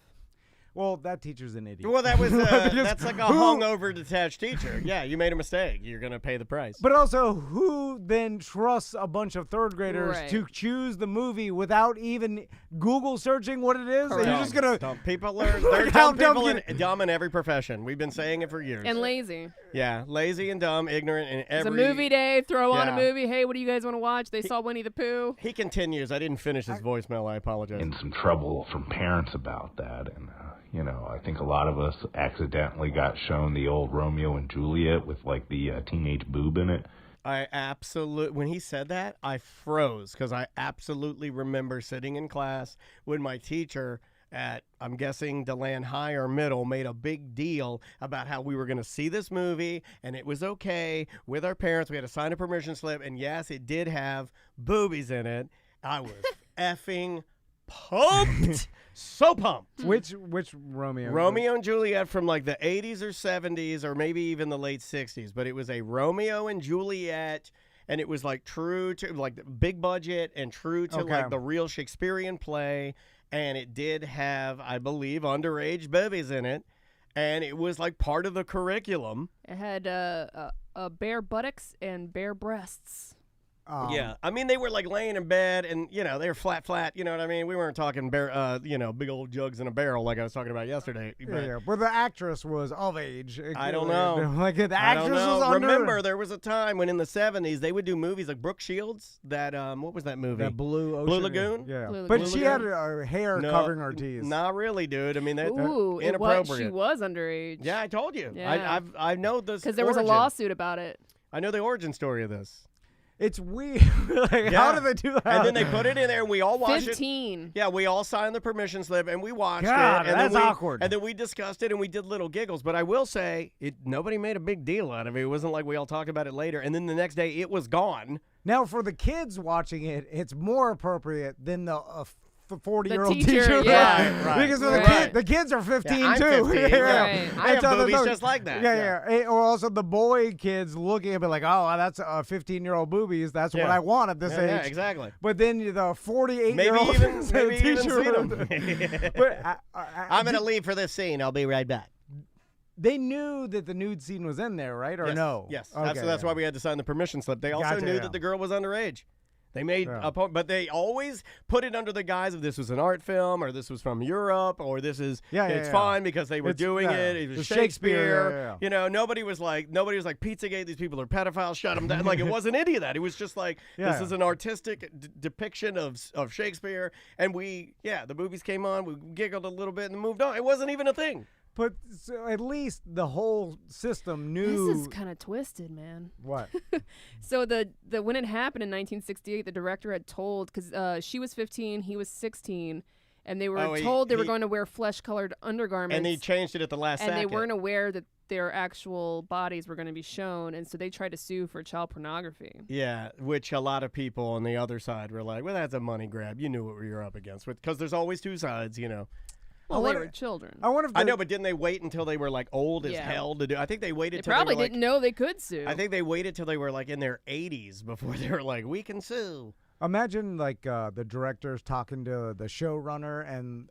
Well, that teacher's an idiot. Well, that was that's like a hungover detached teacher. Yeah, you made a mistake. You're gonna pay the price. But also, who then trusts a bunch of third graders to choose the movie without even Google searching what it is? And you're just gonna dumb people are they're dumb people dumb in every profession. We've been saying it for years. And lazy. Yeah, lazy and dumb, ignorant in every. It's a movie day. Throw on a movie. Hey, what do you guys want to watch? They saw Winnie the Pooh. He continues. I didn't finish his voicemail. I apologize. In some trouble from parents about that, and I think a lot of us accidentally got shown the old Romeo and Juliet with like the teenage boob in it. When he said that, I froze because I absolutely remember sitting in class when my teacher at, I'm guessing, DeLand High or Middle made a big deal about how we were going to see this movie and it was okay with our parents. We had to sign a permission slip, and yes, it did have boobies in it. I was effing pumped. So pumped. Which Romeo? Romeo and Juliet from like the 80s or 70s or maybe even the late 60s. But it was a Romeo and Juliet, and it was like true to like the big budget and true to like the real Shakespearean play. And it did have, I believe, underage boobies in it. And it was like part of the curriculum. It had bare buttocks and bare breasts. Yeah, I mean, they were like laying in bed and, they were flat, you know what I mean? We weren't talking, big old jugs in a barrel like I was talking about yesterday. But the actress was of age. I don't know. Like the actress was under. Remember, there was a time when in the 70s they would do movies like Brooke Shields, what was that movie? That Blue Ocean. Blue Lagoon? Yeah. Blue But Lagoon. she had her hair covering her teeth. Not really, dude. I mean, that's inappropriate. She was underage. Yeah, I told you. Yeah. I know this. Because there was a lawsuit about it. I know the origin story of this. It's weird. How did they do that? And then they put it in there, and we all watched 15. it. Yeah, we all signed the permission slip, and we watched it. And that's awkward. And then we discussed it, and we did little giggles. But I will say, nobody made a big deal out of it. It wasn't like we all talked about it later. And then the next day, it was gone. Now, for the kids watching it, it's more appropriate than the 40-year-old teacher, teacher. yeah. Right. Because the kids are 15 I'm too. 15, right. I have boobies just like that. Yeah. Or also the boy kids looking at it like, oh, that's 15-year-old boobies. That's what I want at this age. Yeah, exactly. But then the 48-year-old maybe even see them. But I'm going to leave for this scene. I'll be right back. They knew that the nude scene was in there, right? Or no? Yes. Okay, That's why we had to sign the permission slip. They also knew that the girl was underage. They made a point, but they always put it under the guise of this was an art film, or this was from Europe, or this is it's fine because they were doing it. It was Shakespeare. Nobody was like Pizzagate. These people are pedophiles. Shut them down. Like it wasn't any of that. It was just like this is an artistic depiction of Shakespeare. And the movies came on. We giggled a little bit and moved on. It wasn't even a thing. But at least the whole system knew. This is kind of twisted, man. What? So when it happened in 1968, the director had told, because she was 15, he was 16, and they were told they were going to wear flesh-colored undergarments. And he changed it at the last second. And they weren't aware that their actual bodies were going to be shown, and so they tried to sue for child pornography. Yeah, which a lot of people on the other side were like, well, that's a money grab. You knew what you were up against. Because there's always two sides, Well, they were children. I know, but didn't they wait until they were like old as hell to do? I think they waited. They probably didn't know they could sue. I think they waited till they were like in their 80s before they were like, we can sue. Imagine like the directors talking to the showrunner and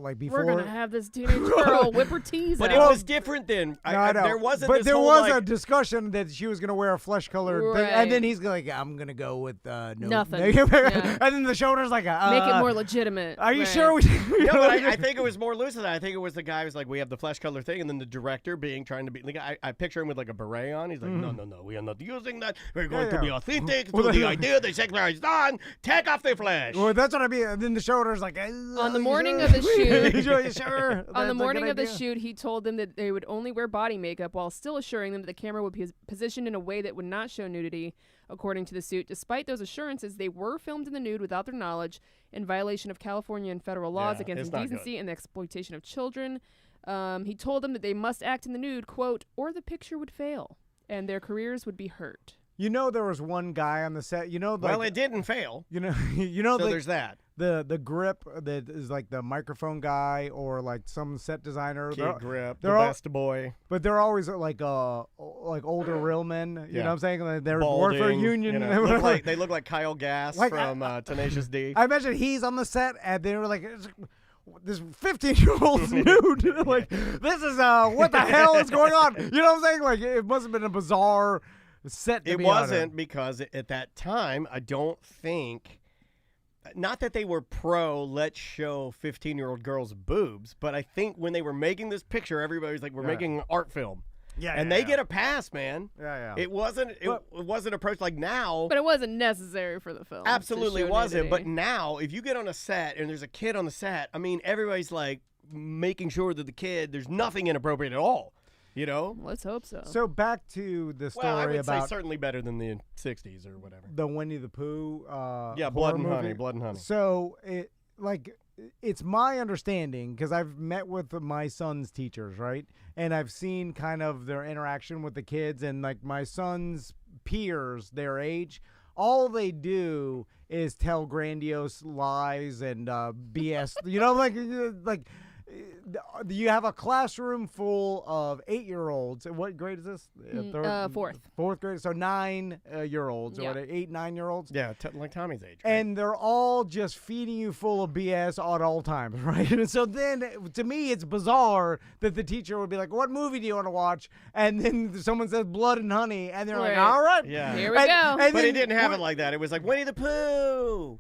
like before. We're gonna have this teenage girl whip her teeth But out. it was different then. No, There wasn't. But this there whole, was like, a discussion that she was gonna wear a flesh-colored thing, Right. and then he's like, "I'm gonna go with no, Nothing. Yeah. And then the showrunner's like, Make it more legitimate. Are you Right. sure we?" No, but I think it was more loose than that. I think it was the guy who was like, we have the flesh color thing, and then the director trying to be. Like, I picture him with like a beret on. He's like, no, we are not using that. We're going to be authentic to the idea. The secular is done. Take off the flesh. Well, that's what I mean. And then the showrunner's like, On the morning of the shoot, sure. on the morning of the shoot, he told them that they would only wear body makeup while still assuring them that the camera would be positioned in a way that would not show nudity. According to the suit, despite those assurances, they were filmed in the nude without their knowledge, in violation of California and federal laws against indecency and the exploitation of children. He told them that they must act in the nude, quote, or the picture would fail and their careers would be hurt. You know, there was one guy on the set. You know, Well, it didn't fail. You know, So like, there's that. the grip that is like the microphone guy or like some set designer. Kid grip, the they're all- best boy. But they're always like older real men. You know what I'm saying? Like, they're work for a Balding, union. you know, and whatever. they look like Kyle Gass Like, from Tenacious D. I imagine he's on the set and they were like, this 15-year-old's nude. Like, this is what the hell is going on? You know what I'm saying? Like, it must have been a bizarre set. To It be on wasn't because at that time, I don't think. Not that they were pro, let's show 15-year-old girls' boobs, but I think when they were making this picture, everybody was like, we're making an art film. Yeah, and they get a pass, man. Yeah. It wasn't approached like now. But it wasn't necessary for the film. Absolutely to show wasn't. But nudity. now, if you get on a set and there's a kid on the set, I mean, everybody's like making sure that there's nothing inappropriate at all. You know? Let's hope so. So back to the story Well, I would about say certainly better than the 60s or whatever. the Winnie the Pooh. Yeah, Blood and horror Honey. movie. Blood and Honey. So it's my understanding, because I've met with my son's teachers, right? And I've seen kind of their interaction with the kids, and like my son's peers, their age, all they do is tell grandiose lies and BS. You know, like you have a classroom full of 8-year-olds. What grade is this? Fourth. Fourth grade. So 9-year-olds Yeah. or 8, 9-year-olds. Yeah, like Tommy's age. Right? And they're all just feeding you full of BS at all times, right? And so then, to me, it's bizarre that the teacher would be like, what movie do you want to watch? And then someone says Blood and Honey, and they're like, Right. all right. Yeah. Here we go. And But then it didn't have it like that. It was like Winnie the Pooh.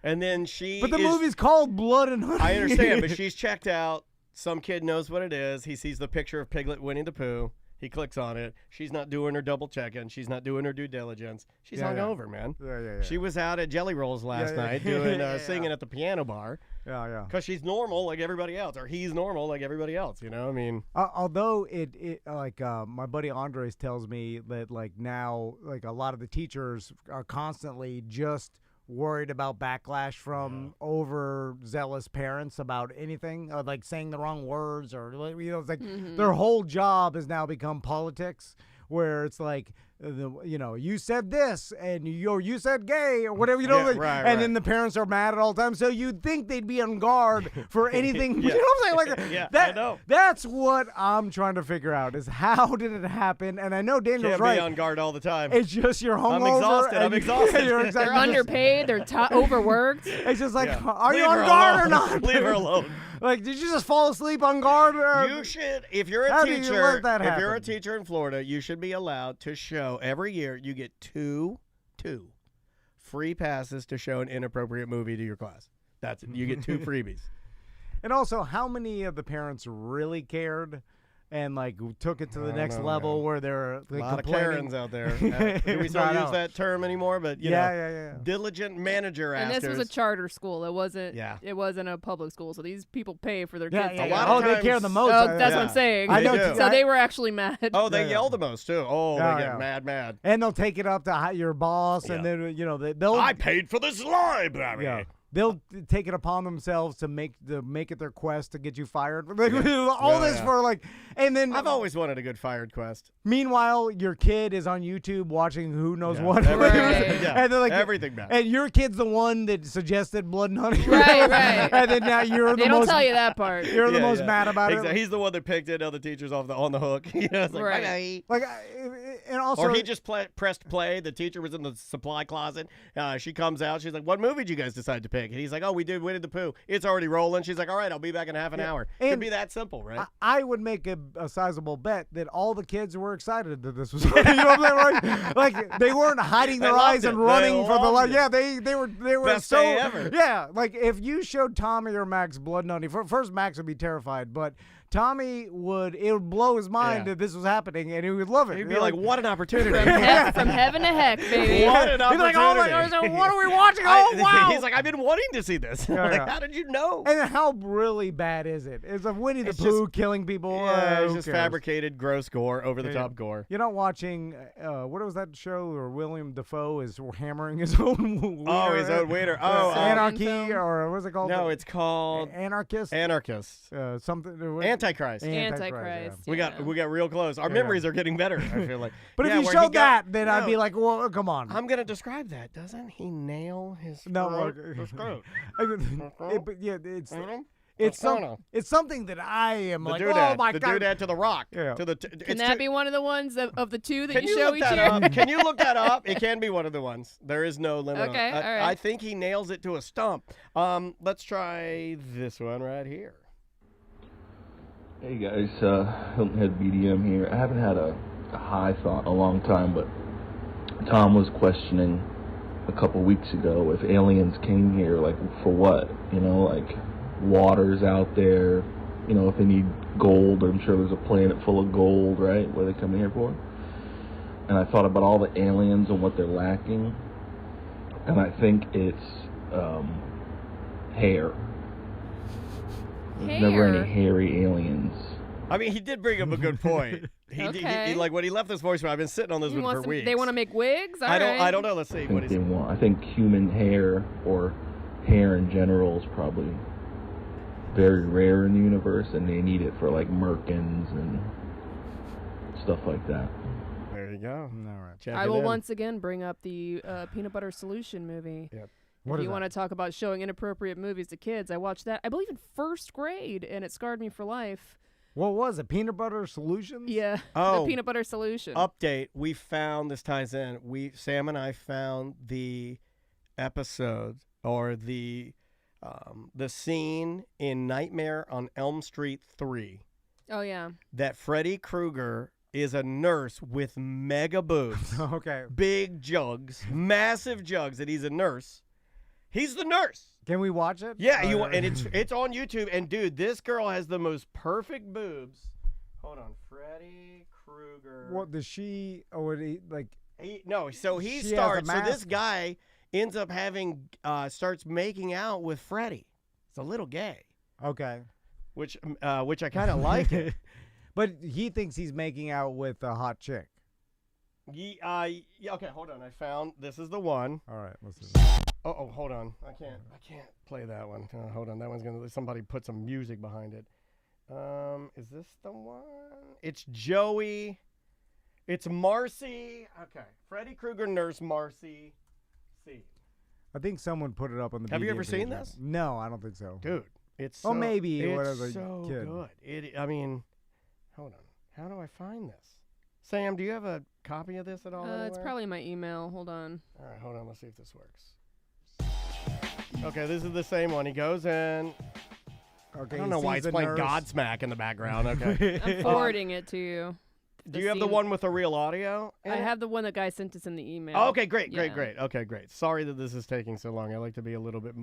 And then But the movie's called Blood and Honey. I understand, but she's checked out. Some kid knows what it is. He sees the picture of Piglet Winnie the Pooh. He clicks on it. She's not doing her double checking. She's not doing her due diligence. She's hungover, man. Yeah. She was out at Jelly Rolls last Yeah. night doing Yeah. singing at the piano bar Yeah. because she's normal like everybody else, or he's normal like everybody else. You know, I mean, Although it like my buddy Andres tells me that like now like a lot of the teachers are constantly just worried about backlash from overzealous parents about anything, like saying the wrong words, or it's like their whole job has now become politics, where it's like you said this and you said gay or whatever, and then the parents are mad at all times. So you'd think they'd be on guard for anything. You know what I'm saying? Like I know. That's what I'm trying to figure out, is how did it happen? And I know Daniel's can't right. be on guard all the time. It's just you're hungover. I'm exhausted. You're They're exactly underpaid. They're overworked. It's just like, are Leave you on her guard or alone. not? Leave her alone. Like, did you just fall asleep on guard? You should, if you're How a do you teacher, let that if you're a happen? teacher in Florida, you should be allowed to show every year. You get two free passes to show an inappropriate movie to your class. That's it. You get 2 freebies. And also, how many of the parents really cared and like took it to the next know, level man. where they're like, A lot of complaining? Karens out there. Do we still I use know. that term anymore? But you know, Yeah. diligent manager And askers. this was a charter school. It wasn't. Yeah. It wasn't a public school. So these people pay for their Yeah, kids. yeah, to yeah. lot go. of Oh, they care times- the most. Oh, that's what Yeah. I'm saying. I know. They do. So they were actually mad. Oh, they Yeah. yell the most too. Oh, Yeah, they get yeah. mad. And they'll take it up to your boss, and Yeah. then they'll I paid for this library. Yeah. they'll take it upon themselves to make it their quest to get you fired. All this for like, and then I've always wanted a good fired quest. meanwhile, your kid is on YouTube watching who knows what. And they're like, everything bad. and your kid's the one that suggested blood and honey. Right. And then now you're They the don't most. tell you that part. You're the most mad about it. He's the one that picked it. Other teachers on the hook. It's like, Right. bye-bye. Like, and also, Or he just pressed play. The teacher was in the supply closet. She comes out. She's like, "What movie did you guys decide to pick?" And he's like, "Oh, we did Winnie the Pooh. It's already rolling." She's like, "All right, I'll be back in half an hour." Could And be that simple, right? I would make a sizable bet that all the kids were excited that this was. You know what I'm saying? Like they weren't hiding their eyes and running for the light. Yeah, they were Best so. day ever. Yeah, like if you showed Tommy or Max blood and honey, first Max would be terrified, but Tommy it would blow his mind that this was happening, and he would love it. He'd be like, "What an opportunity!" From heaven to heck, baby. What an He's like, "Oh my opportunity. God, what are we watching? Oh wow!" He's like, "I've been wanting to see this." Like, yeah. how did you know? And how really bad is it? It's a Winnie the It's Pooh killing people. Yeah, it's who just cares? fabricated, gross gore, over the top gore. You're not watching, what was that show where William Dafoe is hammering his own wiener? Oh, his own waiter. Oh, Anarchy, film? or what's it called? no, it's called Anarchist? Anarchist. Something. Antichrist. Antichrist. We got real close. Our memories are getting better, I feel like. But Yeah, if you where showed he got- that, then I'd No, be like, well, come on. I'm gonna describe that. Doesn't he nail his No, throat? okay. Let's go. But yeah, it's Persona. it's something that I am The like, doodad, oh my the God. doodad to the rock. Yeah. To the Can that be one of the ones of the two that Can you you show look each that year? up? Can you look that up? It can be one of the ones. There is no limit. Okay, on it. all right. I think he nails it to a stump. Let's try this one right here. Hey guys, Hilton Head BDM here. I haven't had a high thought in a long time, but Tom was questioning a couple weeks ago if aliens came here, like for what? You know, like water's out there, you know, if they need gold, I'm sure there's a planet full of gold, right? What are they coming here for? And I thought about all the aliens and what they're lacking, and I think it's hair. There's never any hairy aliens. I mean, he did bring up a good point. Okay. He like when he left this voicemail, I've been sitting on this He one for wants weeks. they want to make wigs? All I right. don't know. Let's see I what think he's. they want. I think human hair or hair in general is probably very rare in the universe, and they need it for like merkins and stuff like that. There you go. All right. Check I it will in. once again bring up the Peanut Butter Solution movie. Yep. What If is you that? want to talk about showing inappropriate movies to kids, I watched that, I believe, in first grade, and it scarred me for life. What was it? Peanut Butter Solutions? Yeah. Oh. The Peanut Butter Solution. Update. We found this ties in. Sam and I found the episode or the scene in Nightmare on Elm Street 3 Oh, yeah. that Freddy Krueger is a nurse with mega boobs, Okay. big jugs, massive jugs, and he's a nurse. He's the nurse. Can we watch it? Yeah, and it's on YouTube. And dude, this girl has the most perfect boobs. Hold on, Freddy Krueger. What does she? Oh, would he like? So he She has a starts. So this mask? guy ends up having starts making out with Freddy. It's a little gay, Okay. which I kind of like it. But he thinks he's making out with a hot chick. Yeah, okay, hold on. I found this is the one. All right, listen. Oh, hold on. I can't play that one. Hold on. That one's gonna. Somebody put some music behind it. Is this the one? It's Joey. It's Marcy. Okay, Freddy Krueger nurse Marcy. See, I think someone put it up on the. Have you BDM ever seen page. this? No, I don't think so. dude, it's Oh, so, maybe it's when I was a so kid. good. I mean, hold on. How do I find this? Sam, do you have a copy of this at all? It's anywhere? probably in my email. Hold on. All right, hold on. Let's see if this works. Okay, this is the same one. He goes in. Okay. I don't know why it's playing Godsmack in the background. Okay. I'm forwarding it to you. Do you have the scene. one with the real audio? in I it? have the one that guy sent us in the email. Oh, okay, great. Yeah. Okay, great. Sorry that this is taking so long. I like to be a little bit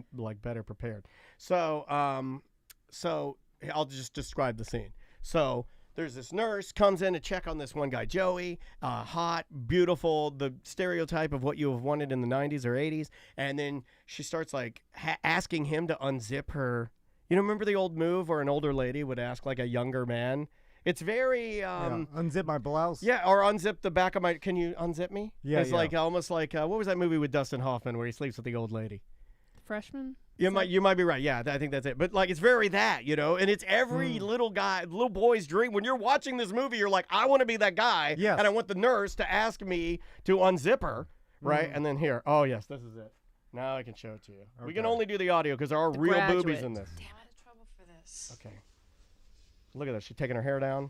better prepared. So I'll just describe the scene. So there's this nurse comes in to check on this one guy, Joey, hot, beautiful, the stereotype of what you have wanted in the 90s or 80s, and then she starts like asking him to unzip her. You know, remember the old move where an older lady would ask like a younger man? It's very unzip my blouse. yeah, or unzip the back of my. Can you unzip me? Yeah, It's yeah. like almost like what was that movie with Dustin Hoffman where he sleeps with the old lady? Freshman? You might be right. Yeah, I think that's it. But like, it's very that, and it's every little boy's dream. When you're watching this movie, you're like, I want to be that guy, Yes. and I want the nurse to ask me to unzip her, right? And then here, oh yes, this is it. Now I can show it to you. Okay. We can only do the audio because there are real boobies in this. Damn, out of trouble for this. Okay. Look at this. She's taking her hair down.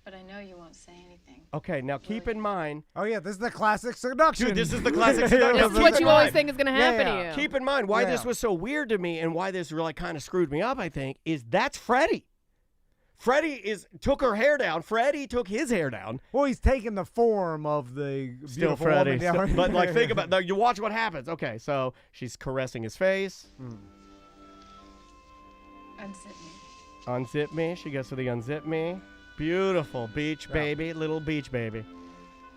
But I know you won't say anything. Okay, now keep in mind. Oh yeah, this is the classic seduction. Dude, this is the classic seduction. This is what you always think is going to happen to you. Keep in mind why this was so weird to me and why this really kind of screwed me up, I think, is that's Freddie. Freddie took her hair down. Freddie took his hair down. Well, he's taking the form of the Still beautiful Freddie. woman down. But like, think about it. You watch what happens. Okay, so she's caressing his face. Unzip me. Unzip me. She goes to the unzip me. Beautiful beach baby, little beach baby.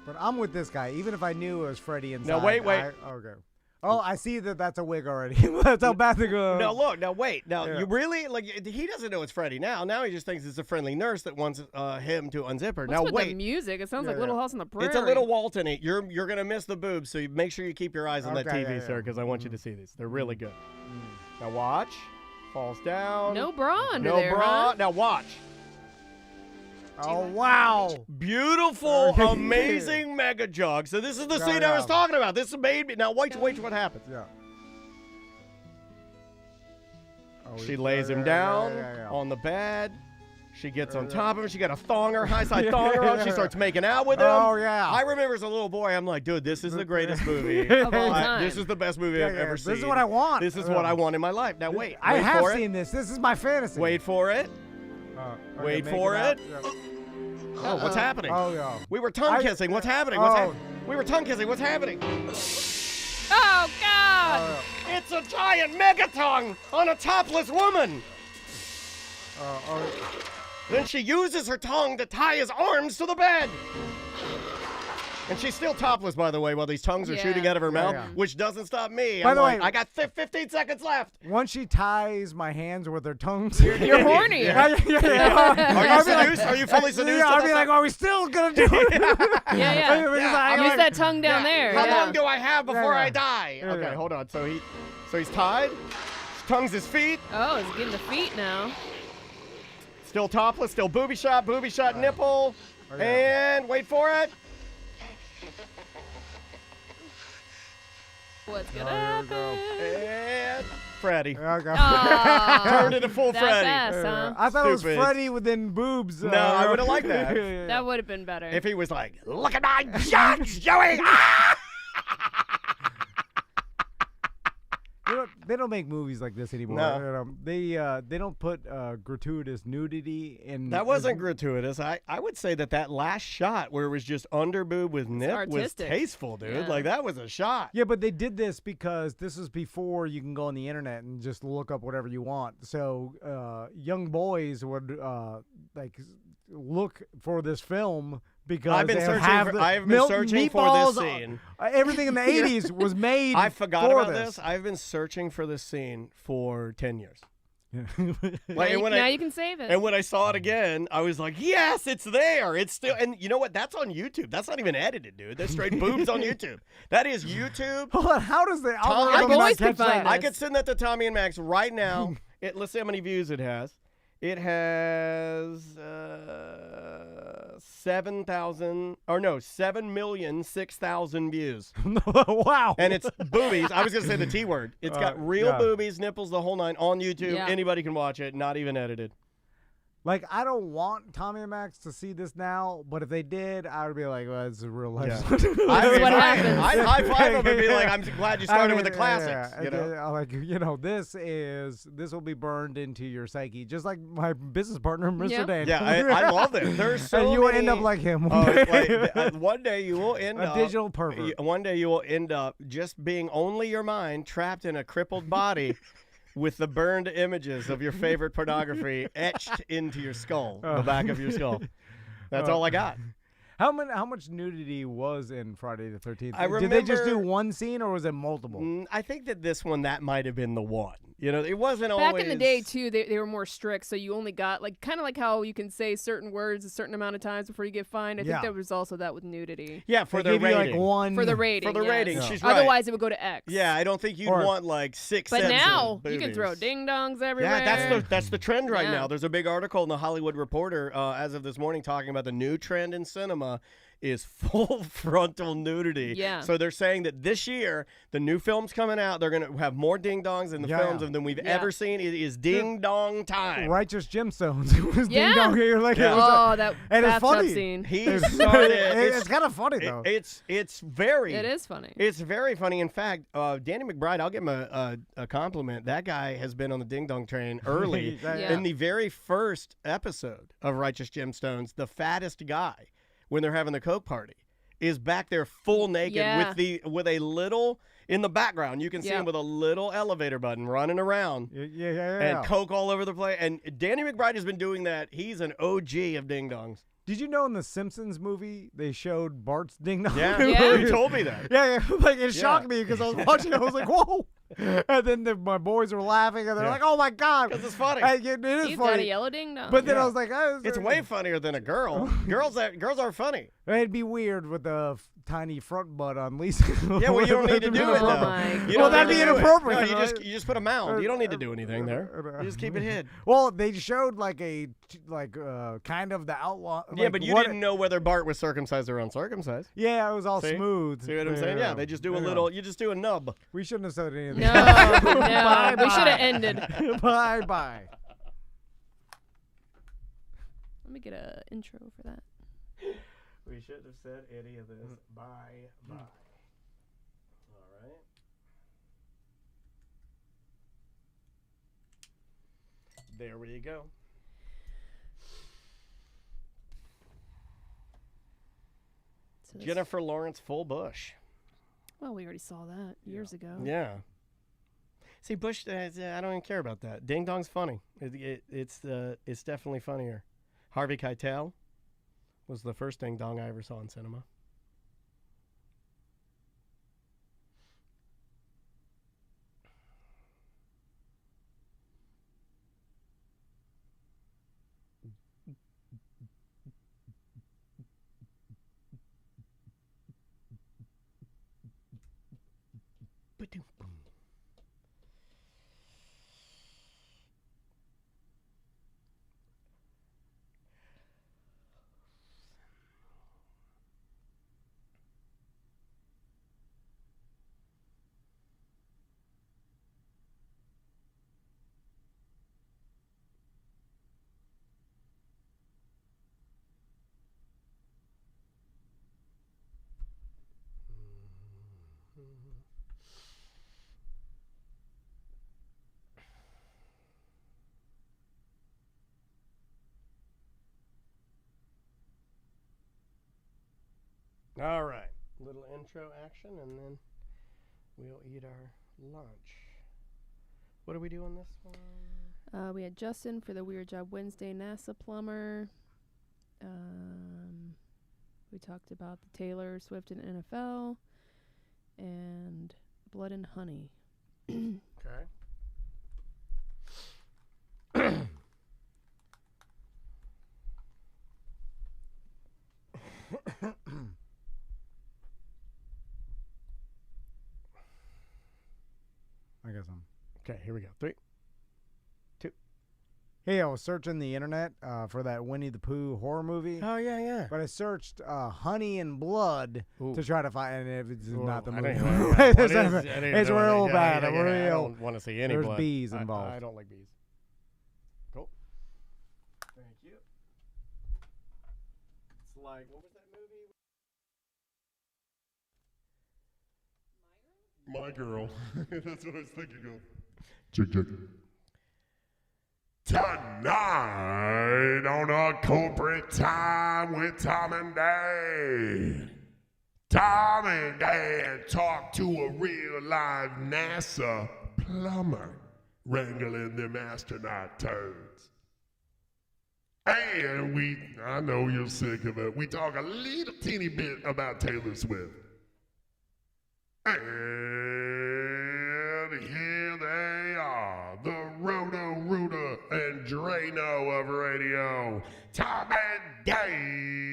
But I'm with this guy, even if I knew it was Freddie inside. No, wait. Okay. Oh, I see that's a wig already. That's how bad they go. No, look. Now, wait. Now, you really he doesn't know it's Freddie now. Now he just thinks it's a friendly nurse that wants him to unzip her. What's now, with wait. the music? It sounds like Little House on the Prairie. It's a little Walton-y. You're gonna miss the boobs, so you make sure you keep your eyes on that TV, sir, because I want you to see these. They're really good. Now watch. Falls down. No bra under no there, bra. huh? Now watch. Oh, wow. Beautiful, amazing mega jug. So this is the scene I was talking about. This made me. Now wait what happens. Yeah. She lays him down on the bed. She gets on top of him. She got a thonger, high side thonger on. She starts making out with him. Oh, yeah. I remember as a little boy, I'm like, dude, this is the greatest movie of all time. This is the best movie I've ever seen. This is what I want. This is what I want in my life. Now wait. I wait have for seen this. This is my fantasy. Wait for it. Wait for it. Oh, what's happening? Oh, yeah. We were tongue kissing. What's happening? We were tongue kissing. What's happening? Oh, God. It's a giant mega tongue on a topless woman. Then she uses her tongue to tie his arms to the bed. And she's still topless, by the way, while these tongues are shooting out of her mouth, which doesn't stop me. By the way, I got 15 seconds left. Once she ties my hands with her tongues, You're horny. Are you seduced? Are you fully seduced? Yeah, I'll be like, are we still going to do it? Use that tongue down there. How long do I have before I die? Okay, hold on. So he's tied. Tongues his feet. Oh, he's getting the feet now. Still topless, still booby shot, nipple. And wait for it. What's gonna happen? And Freddie. Aw, Turned into full that Freddie. fast, huh? I thought it was Stupid. Freddie within boobs. No, I would have liked that. That would have been better. If he was like, look at my jugs, Joey. Ah! They don't make movies like this anymore. No. They don't put gratuitous nudity in. That wasn't gratuitous. I would say that last shot where it was just under boob with nip was artistic. tasteful, dude. Yeah. Like, that was a shot. Yeah, but they did this because this is before you can go on the internet and just look up whatever you want. So young boys would look for this film because I've been they searching have for- the I've been searching for this meatballs, scene. Everything in the 80s was made. I forgot for about this. I've been searching for this scene for 10 years. Now you can save it. And when I saw it again, I was like, yes, it's there. It's still, and you know what? That's on YouTube. That's not even edited, dude. That's straight boobs on YouTube. That is YouTube. Hold on, how does the Tommy- algorithm Our not boys catch could find that? I could send that to Tommy and Max right now. Let's see how many views it has. It has 7,006,000 views. Wow. And it's boobies. I was going to say the T word. It's got real boobies, nipples, the whole nine on YouTube. Yeah. Anybody can watch it, not even edited. Like, I don't want Tommy and Max to see this now, but if they did, I would be like, well, it's a real life. Yeah. This is what happens. I'd high five them and be like, I'm glad you started with the classics. You know? This will be burned into your psyche, just like my business partner, Mr. Yeah. Dan. Yeah, I love it. There's so and you will many- end up like him. one day you will end A up digital pervert. One day you will end up just being only your mind, trapped in a crippled body, with the burned images of your favorite pornography etched into your skull, the back of your skull. That's all I got. How much nudity was in Friday the 13th? I Did they just do remember- one scene or was it multiple? I think that this one, that might have been the one. You know, it wasn't Back always... in the day, too, they were more strict, so you only got, like, kind of like how you can say certain words a certain amount of times before you get fined. I Yeah. think there was also that with nudity. Yeah, for They the give you rating. like one For the rating, For the yes. rating, Yeah. she's right. Otherwise, it would go to X. Yeah, I don't think you'd Or- want like 6 But sets now, of you can boobies. throw ding-dongs everywhere. Yeah, that's the trend right Yeah. now. There's a big article in the Hollywood Reporter as of this morning talking about the new trend in cinema is full frontal nudity. Yeah. So they're saying that this year, the new film's coming out, they're going to have more ding-dongs in the Yeah. films than we've ever seen. It is ding-dong time. Righteous Gemstones. It was Yeah. ding dong. You're like, Yeah. it was Oh, that and it's bathtub funny. scene. He started... it's kind of funny though. It's very... It is funny. It's very funny. In fact, Danny McBride, I'll give him a compliment. That guy has been on the ding dong train early. Yeah. In the very first episode of Righteous Gemstones, the fattest guy, when they're having the Coke party, is back there full naked Yeah. with a little in the background. You can see Yeah. him with a little elevator button running around. Yeah. And Coke all over the place. And Danny McBride has been doing that. He's an OG of ding dongs. Did you know in the Simpsons movie they showed Bart's ding dong? Yeah, Yeah. you told me that. Yeah. Like it Yeah. shocked me because I was watching. I was like, whoa. And then my boys were laughing and they're Yeah. like, oh my god, Because it's funny. it is He's got a funny. yellow ding-dong. But then Yeah. I was like, oh, It's way funnier than a girl. Girls are funny. It'd be weird with the tiny front butt on Lisa. Yeah, well, you don't need to do it, Oh though. my You Well, don't that'd need be to do it. inappropriate, No, you right? just put a mound. You don't need to do anything there. You just keep it hid. Well, they showed like kind of the outlaw. Yeah, like, but you what- didn't know whether Bart was circumcised or uncircumcised. Yeah, it was all See? smooth. See what I'm saying? Yeah, they just do a little. You just do a nub. We shouldn't have said any of No, that. no. We should have ended. Bye bye. Let me get an intro for that. We shouldn't have said any of this. Bye bye. All right. There we go. So this- Jennifer Lawrence full bush. Well, we already saw that years ago. Yeah. See, Bush, I don't even care about that. Ding Dong's funny. It's definitely funnier. Harvey Keitel was the first Ding Dong I ever saw in cinema. All right, little intro action, and then we'll eat our lunch. What do we do on this one? We had Justin for the Weird Job Wednesday NASA plumber. We talked about the Taylor Swift and NFL, and Blood and Honey. Okay. I guess I'm. Okay, here we go. 3. Hey, I was searching the internet for that Winnie the Pooh horror movie. Oh, yeah. But I searched Honey and Blood Ooh. to try to find, and it's not the I movie. didn't know that. It's What not- is- I didn't it's know that. real Yeah, bad. yeah, yeah, I Real. don't want to see any There's blood. bees I involved. don't like bees. Cool. Thank you. It's like, what was that movie? My girl. That's what I was thinking of. Check, check. Tonight on a corporate time with Tom and Dan. Tom and Dan talk to a real live NASA plumber wrangling them astronaut turds. And I know you're sick of it, we talk a little teeny bit about Taylor Swift. And here they are, the Roto-Rooter and Drano of radio, Tom and Dave.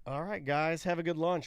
All right, guys, have a good lunch.